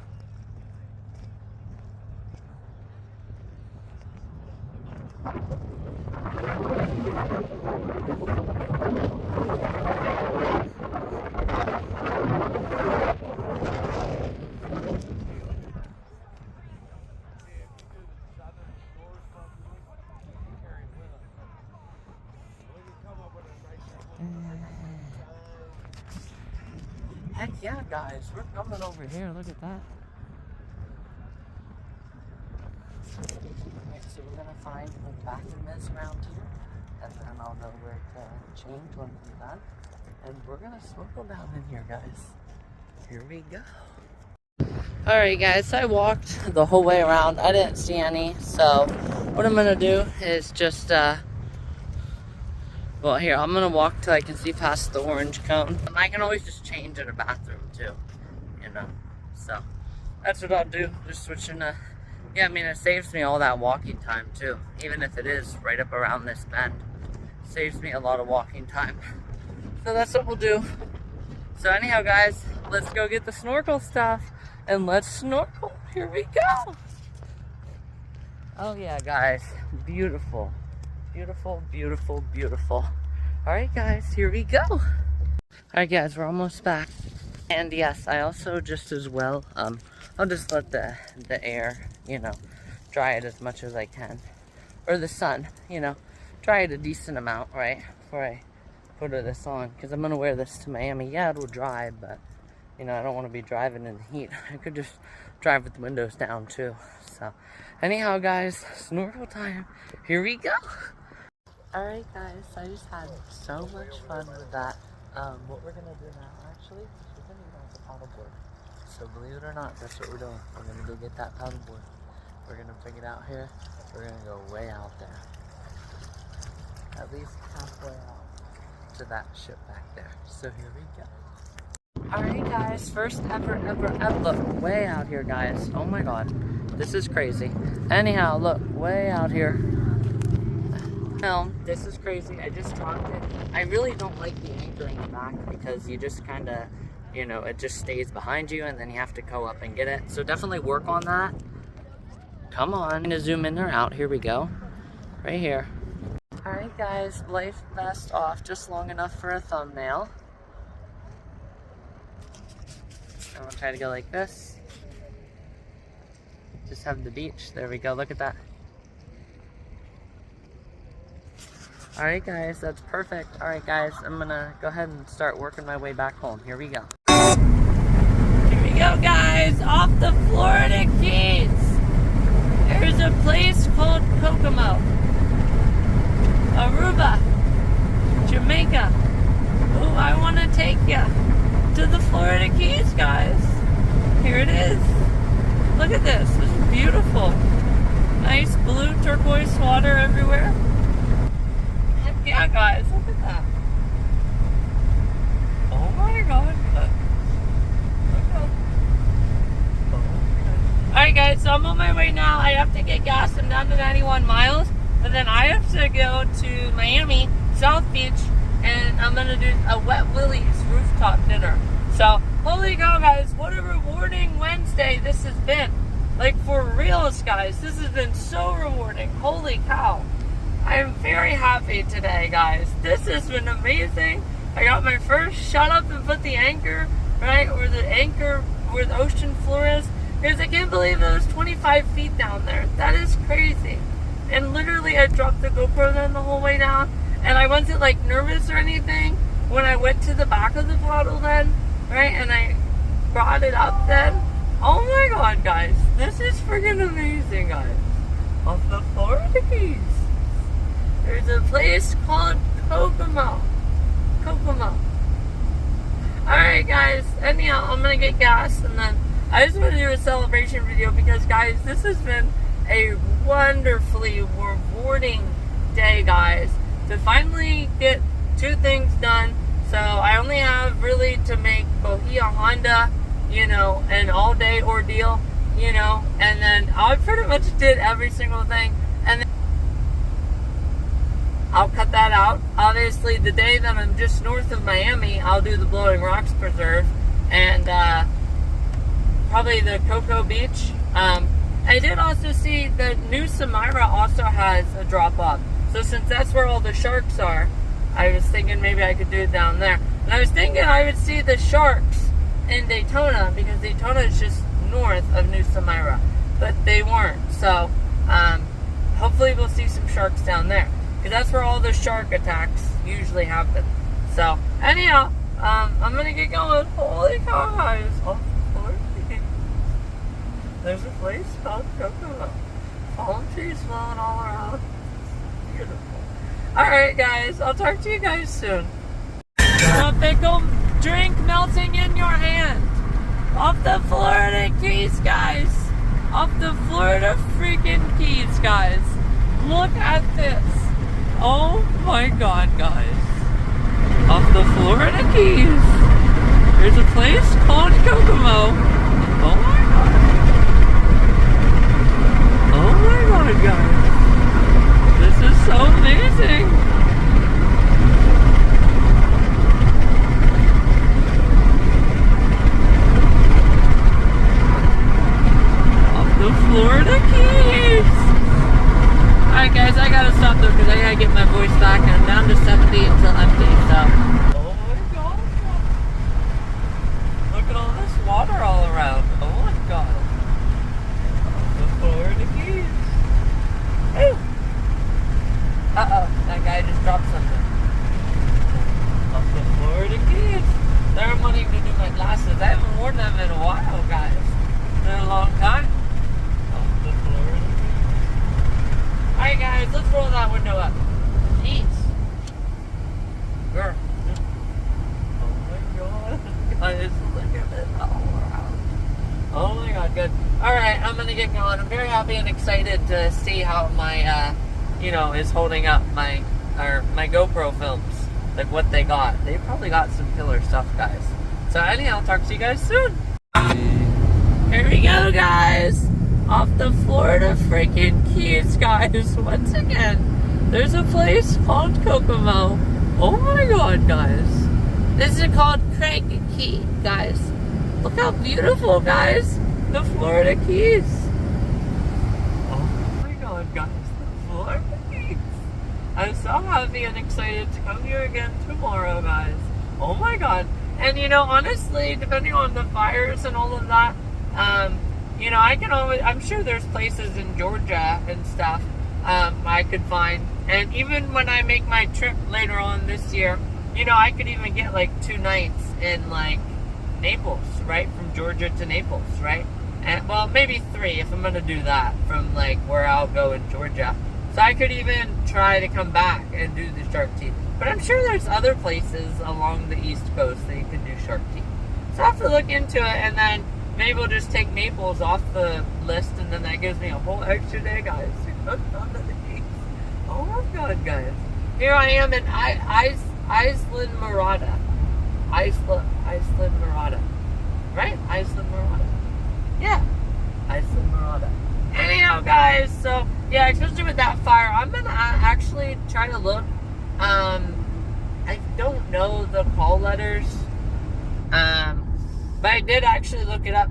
Heck yeah, guys, we're coming over here. Look at that. Okay, so we're gonna find the bathroom is around here, and then I'll know where to change when we're done. And we're gonna snorkel down in here, guys. Here we go. Alright, guys, so I walked the whole way around. I didn't see any, so what I'm gonna do is just well, here, I'm gonna walk till I can see past the orange cone. And I can always just change in a bathroom too, you know. So that's what I'll do. Just switching to, yeah, I mean, it saves me all that walking time too. Even if it is right up around this bend, it saves me a lot of walking time. So that's what we'll do. So anyhow, guys, let's go get the snorkel stuff and let's snorkel. Here we go. Oh yeah, guys, beautiful. Beautiful, beautiful, beautiful. Alright guys, here we go. Alright guys, we're almost back. And yes, I also just as well, I'll just let the air, you know, dry it as much as I can. Or the sun, you know, dry it a decent amount, right? Before I put this on. Because I'm going to wear this to Miami. Yeah, it'll dry, but, you know, I don't want to be driving in the heat. I could just drive with the windows down too. So, anyhow guys, snorkel time. Here we go. Alright guys, I just had so much fun with that. What we're gonna do now, actually, is we're gonna go with the paddleboard. So believe it or not, that's what we're doing. We're gonna go get that paddleboard. We're gonna bring it out here. We're gonna go way out there. At least halfway out to that ship back there. So here we go. Alright guys, first ever, look, way out here guys. Oh my god, this is crazy. Anyhow, look, way out here. This is crazy. I just dropped it. I really don't like the anchoring back because you just kind of, you know, it just stays behind you and then you have to go up and get it. So definitely work on that. Come on. I'm gonna zoom in or out. Here we go. Right here. Alright guys, life vest off just long enough for a thumbnail. I'm gonna try to go like this. Just have the beach. There we go. Look at that. Alright guys, that's perfect. Alright guys, I'm gonna go ahead and start working my way back home. Here we go. Here we go guys, off the Florida Keys. There's a place called Kokomo, Aruba, Jamaica. I want to take you to the Florida Keys, guys. Here it is. Look at this. This is beautiful. Nice blue turquoise water everywhere. Heck yeah, guys. Look at that. Oh my god. Alright guys, so I'm on my way now. I have to get gas. I'm down to 91 miles. And then I have to go to Miami, South Beach, and I'm going to do a Wet Willie's rooftop dinner. So, holy cow guys, what a rewarding Wednesday this has been. Like for reals guys, this has been so rewarding. Holy cow. I am very happy today guys. This has been amazing. I got my first shut up and put the anchor, right, or the anchor where the ocean floor is. Because I can't believe it was 25 feet down there. That is crazy. And literally I dropped the GoPro then the whole way down. And I wasn't like nervous or anything when I went to the back of the paddle then, right? And I brought it up then. Oh my god, guys. This is freaking amazing, guys. Off the Florida Keys. There's a place called Kokomo. Kokomo. Alright, guys. Anyhow, I'm gonna get gas and then I just want to do a celebration video because, guys, this has been a wonderfully rewarding day, guys. To finally get 2 things done. So I only have really to make Bohea Honda, you know, an all-day ordeal, you know, and then I pretty much did every single thing. And then I'll cut that out. Obviously, the day that I'm just north of Miami, I'll do the Blowing Rocks Preserve and probably the Cocoa Beach. I did also see that New Samira also has a drop-off. So since that's where all the sharks are, I was thinking maybe I could do it down there. And I was thinking I would see the sharks in Daytona because Daytona is just north of New Samira. But they weren't. So hopefully we'll see some sharks down there. Because that's where all the shark attacks usually happen. So anyhow, I'm going to get going. Holy cow, guys. There's a place called Kokomo. Palm trees flowing all around. Beautiful. Alright guys, I'll talk to you guys soon. Tropical drink melting in your hand. Off the Florida Keys, guys. Off the Florida freaking Keys, guys. Look at this. Oh my god, guys. Off the Florida Keys. There's a place called Kokomo. Oh my god. Oh my god, guys. This is so amazing. Off the Florida Keys. Alright guys, I gotta stop though because I gotta get my voice back and I'm down to 70 until empty, so. Oh my god. Look at all this water all around. Oh my god. Florida Keys. Ooh. Uh-oh, that guy just dropped something. Off the Florida Keys. They're wanting to do my glasses. I haven't worn them in a while, guys. It's been a long time. Off the Florida Keys. Alright guys, let's roll that window up. Jeez. Girl. Oh my god. Guys, look at it all around. Oh my god, good. Alright, I'm gonna get going. I'm very happy and excited to see how my, you know, is holding up my GoPro films. Like what they got. They probably got some killer stuff, guys. So anyhow, I'll talk to you guys soon. Here we go, guys. Off the Florida freaking Keys, guys. Once again, there's a place called Kokomo. Oh my god, guys. This is called Craig Key, guys. Look how beautiful, guys. The Florida Keys. Oh my god, guys. The Florida Keys. I'm so happy and excited to come here again tomorrow, guys. Oh my god. And you know, honestly, depending on the fires and all of that, you know, I can always, I'm sure there's places in Georgia and stuff I could find. And even when I make my trip later on this year, you know, I could even get like 2 nights in like Naples, right? From Georgia to Naples, right? And well, maybe 3 if I'm gonna do that from like where I'll go in Georgia. So I could even try to come back and do the Shark TV. But I'm sure there's other places along the East Coast that you can do shark teeth. So I'll have to look into it, and then maybe we'll just take Naples off the list, and then that gives me a whole extra day, guys. Oh my god, guys. Here I am in Iceland Murata. Iceland Murata. Right? Iceland Murata. Yeah. Iceland Murata. Anyhow, guys, so, yeah, especially with that fire, I'm gonna actually try to look. I don't know the call letters. But I did actually look it up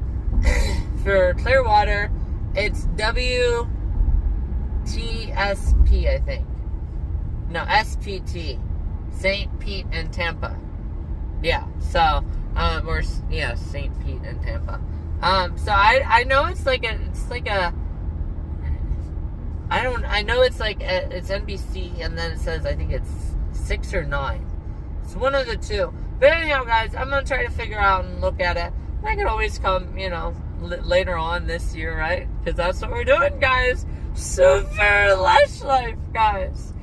for Clearwater. It's WTSP, I think. No, SPT. St. Pete and Tampa. Yeah, so, St. Pete and Tampa. So I know it's like a, I know it's like, it's NBC, and then it says, I think it's 6 or 9. It's one of the two. But anyhow, guys, I'm going to try to figure out and look at it. I can always come, later on this year, right? Because that's what we're doing, guys. Super Lush Life, guys.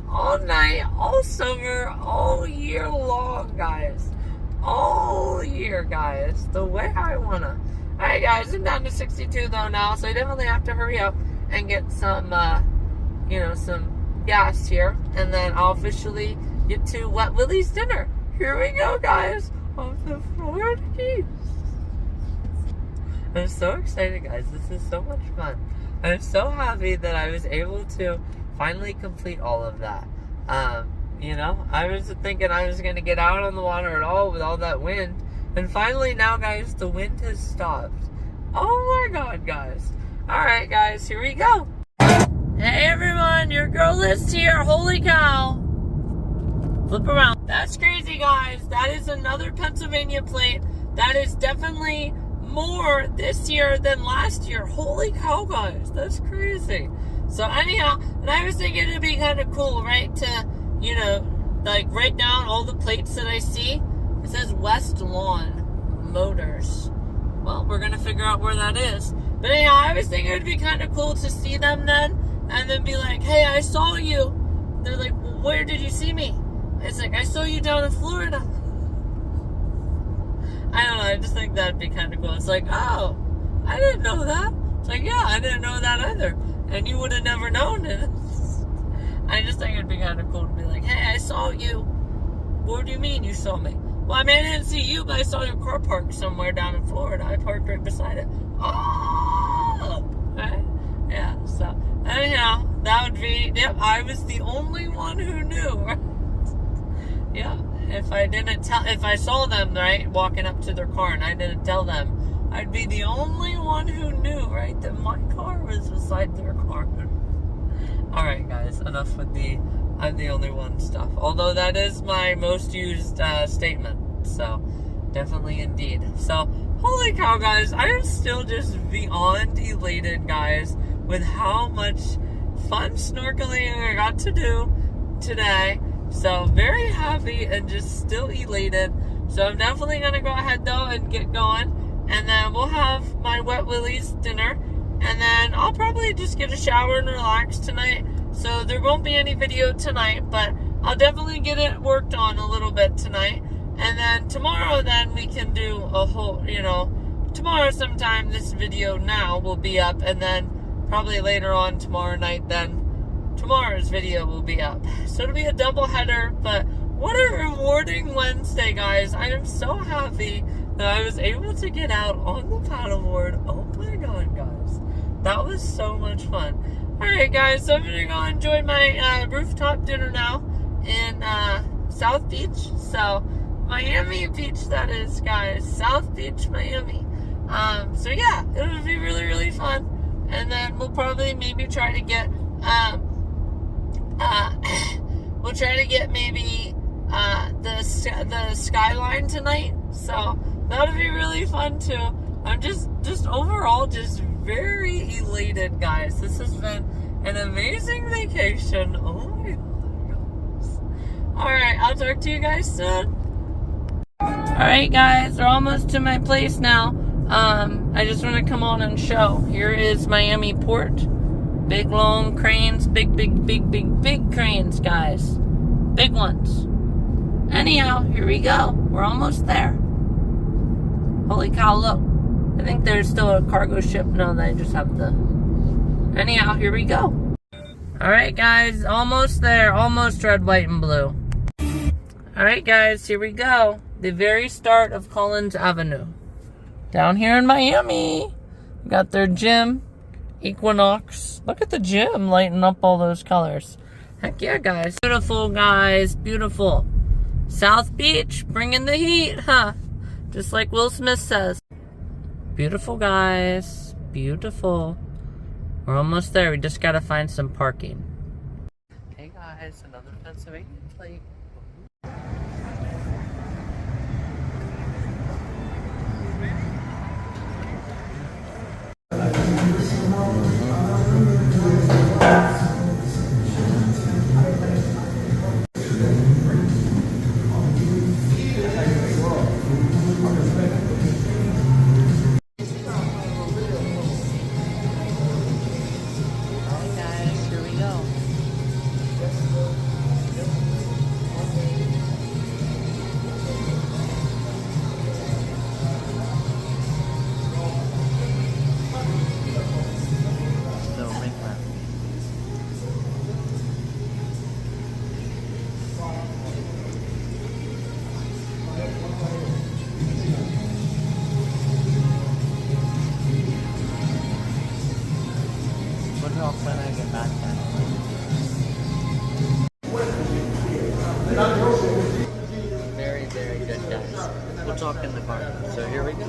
All night, all summer, all year long, guys. All year, guys. The way I want to. Alright, guys, I'm down to 62, though, now. So I definitely have to hurry up and get some, some gas here. And then I'll officially get to Wet Willie's dinner. Here we go, guys, off the Florida Keys. I'm so excited, guys. This is so much fun. I'm so happy that I was able to finally complete all of that. I was thinking I was going to get out on the water at all with all that wind. And finally now, guys, the wind has stopped. Oh my god, guys. Alright, guys, here we go. Hey, everyone, your girl Liz here. Holy cow. Flip around. That's crazy, guys. That is another Pennsylvania plate. That is definitely more this year than last year. Holy cow, guys. That's crazy. So anyhow, and I was thinking it'd be kind of cool, right, to, write down all the plates that I see. It says West Lawn Motors. Well, we're going to figure out where that is. But anyhow, I was thinking it'd be kind of cool to see them then, and then be like, hey, I saw you. They're like, well, where did you see me? It's like, I saw you down in Florida. I don't know, I just think that'd be kind of cool. It's like, oh, I didn't know that. It's like, yeah, I didn't know that either. And you would have never known it. I just think it'd be kind of cool to be like, hey, I saw you. What do you mean you saw me? Well, I mean, I didn't see you, but I saw your car parked somewhere down in Florida. I parked right beside it. Oh! Right? Yeah, so, anyhow, that would be, yep, I was the only one who knew, right? Yeah, if I saw them, right, walking up to their car and I didn't tell them, I'd be the only one who knew, right, that my car was beside their car. Alright, guys, enough with the I'm the only one stuff. Although that is my most used statement. So, definitely indeed. So, holy cow, guys. I am still just beyond elated, guys, with how much fun snorkeling I got to do today. So, very happy and just still elated. So, I'm definitely going to go ahead, though, and get going. And then we'll have my Wet Willie's dinner. And then I'll probably just get a shower and relax tonight. So there won't be any video tonight, but I'll definitely get it worked on a little bit tonight. And then tomorrow, then we can do a whole, tomorrow sometime this video now will be up. And then probably later on tomorrow night, then tomorrow's video will be up. So it'll be a double header, but what a rewarding Wednesday, guys. I am so happy that I was able to get out on the paddleboard. Oh my god, guys. That was so much fun. Alright, guys, so I'm going to go enjoy my rooftop dinner now in South Beach. So, Miami Beach, that is, guys. South Beach, Miami. So, yeah, it'll be really, really fun. And then we'll probably maybe try to get, we'll try to get maybe the skyline tonight. So, that'll be really fun, too. I'm just overall just very elated, guys. This has been an amazing vacation. Oh my god. Alright, I'll talk to you guys soon. Alright, guys, we're almost to my place now. I just want to come on and show. Here is Miami Port. Big long cranes, big cranes, guys. Big ones. Anyhow, here we go. We're almost there. Holy cow, look. I think there's still a cargo ship. No, they just have the... Anyhow, here we go. Alright guys, almost there. Almost red, white, and blue. Alright guys, here we go. The very start of Collins Avenue. Down here in Miami. Got their gym. Equinox. Look at the gym lighting up all those colors. Heck yeah, guys. Beautiful, guys. Beautiful. South Beach, bringing the heat, huh? Just like Will Smith says. Beautiful, guys. Beautiful. We're almost there. We just gotta find some parking. Hey, guys. Another Pennsylvania plate. When I get back Very, very good, guys. We'll talk in the car. So here we go.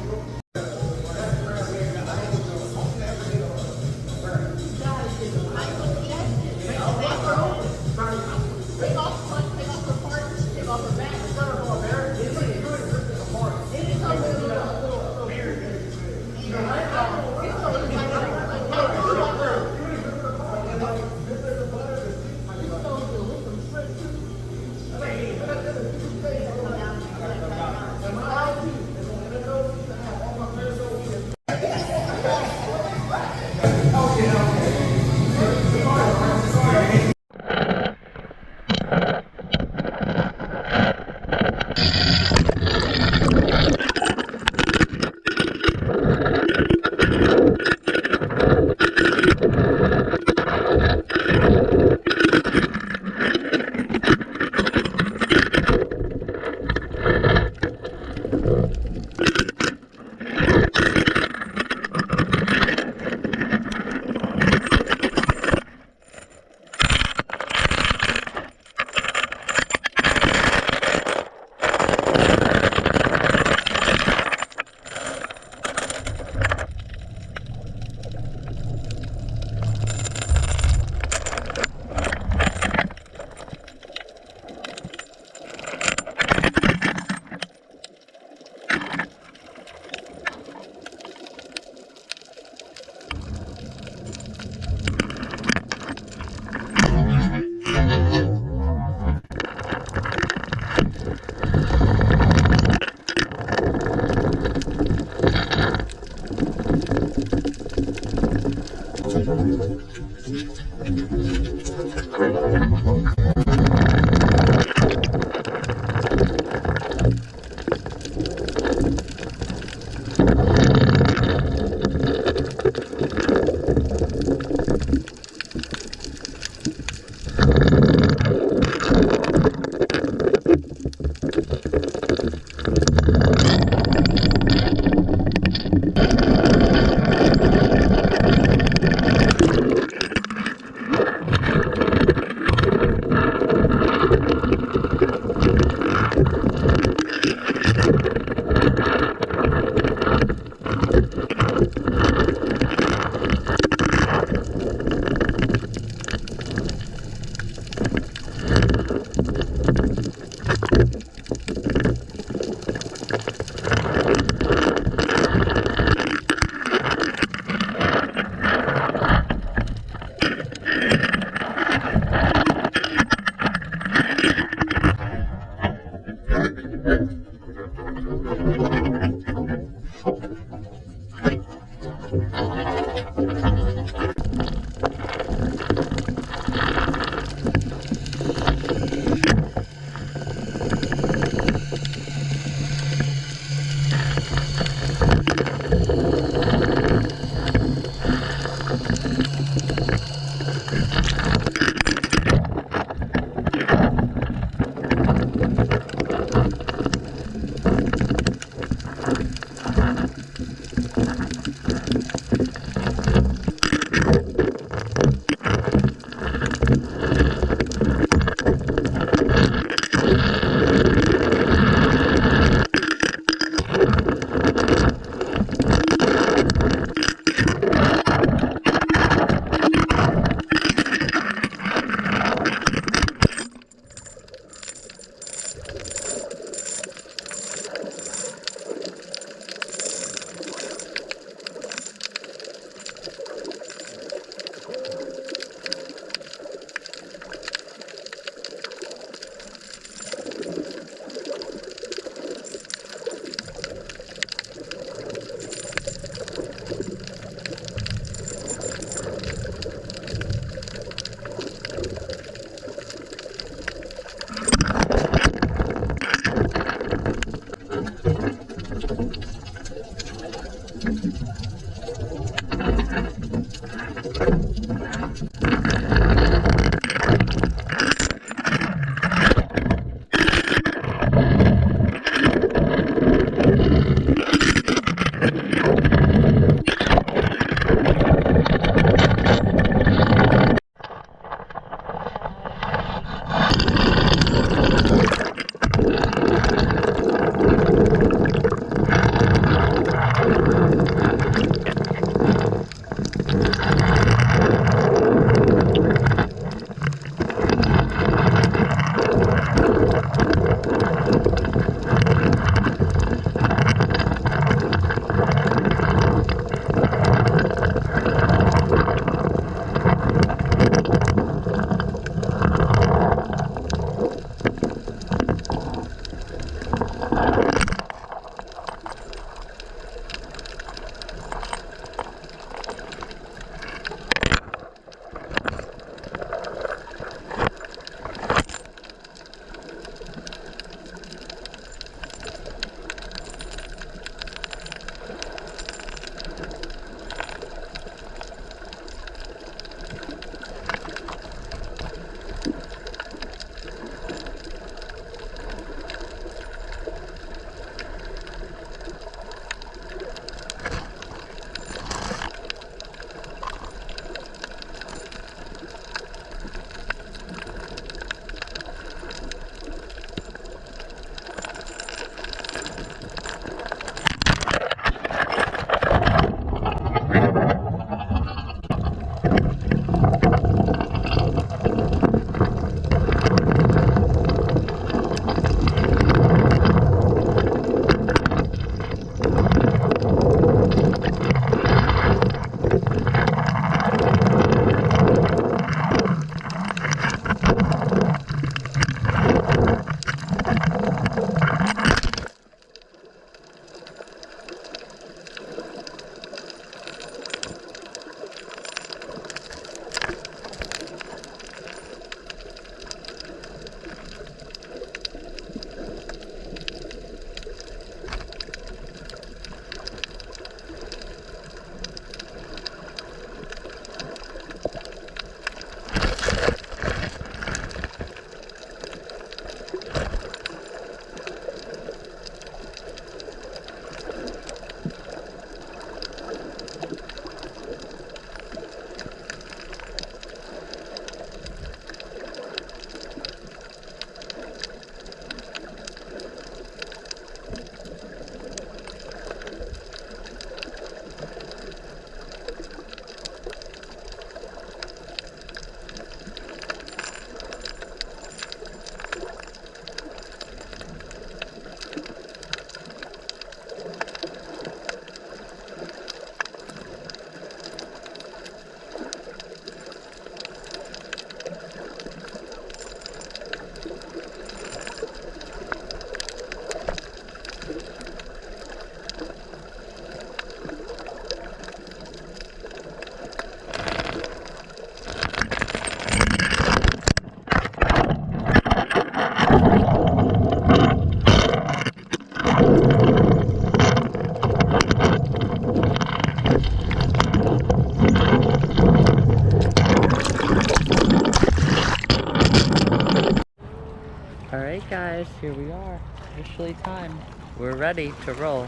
guys, here we are. Officially time. We're ready to roll.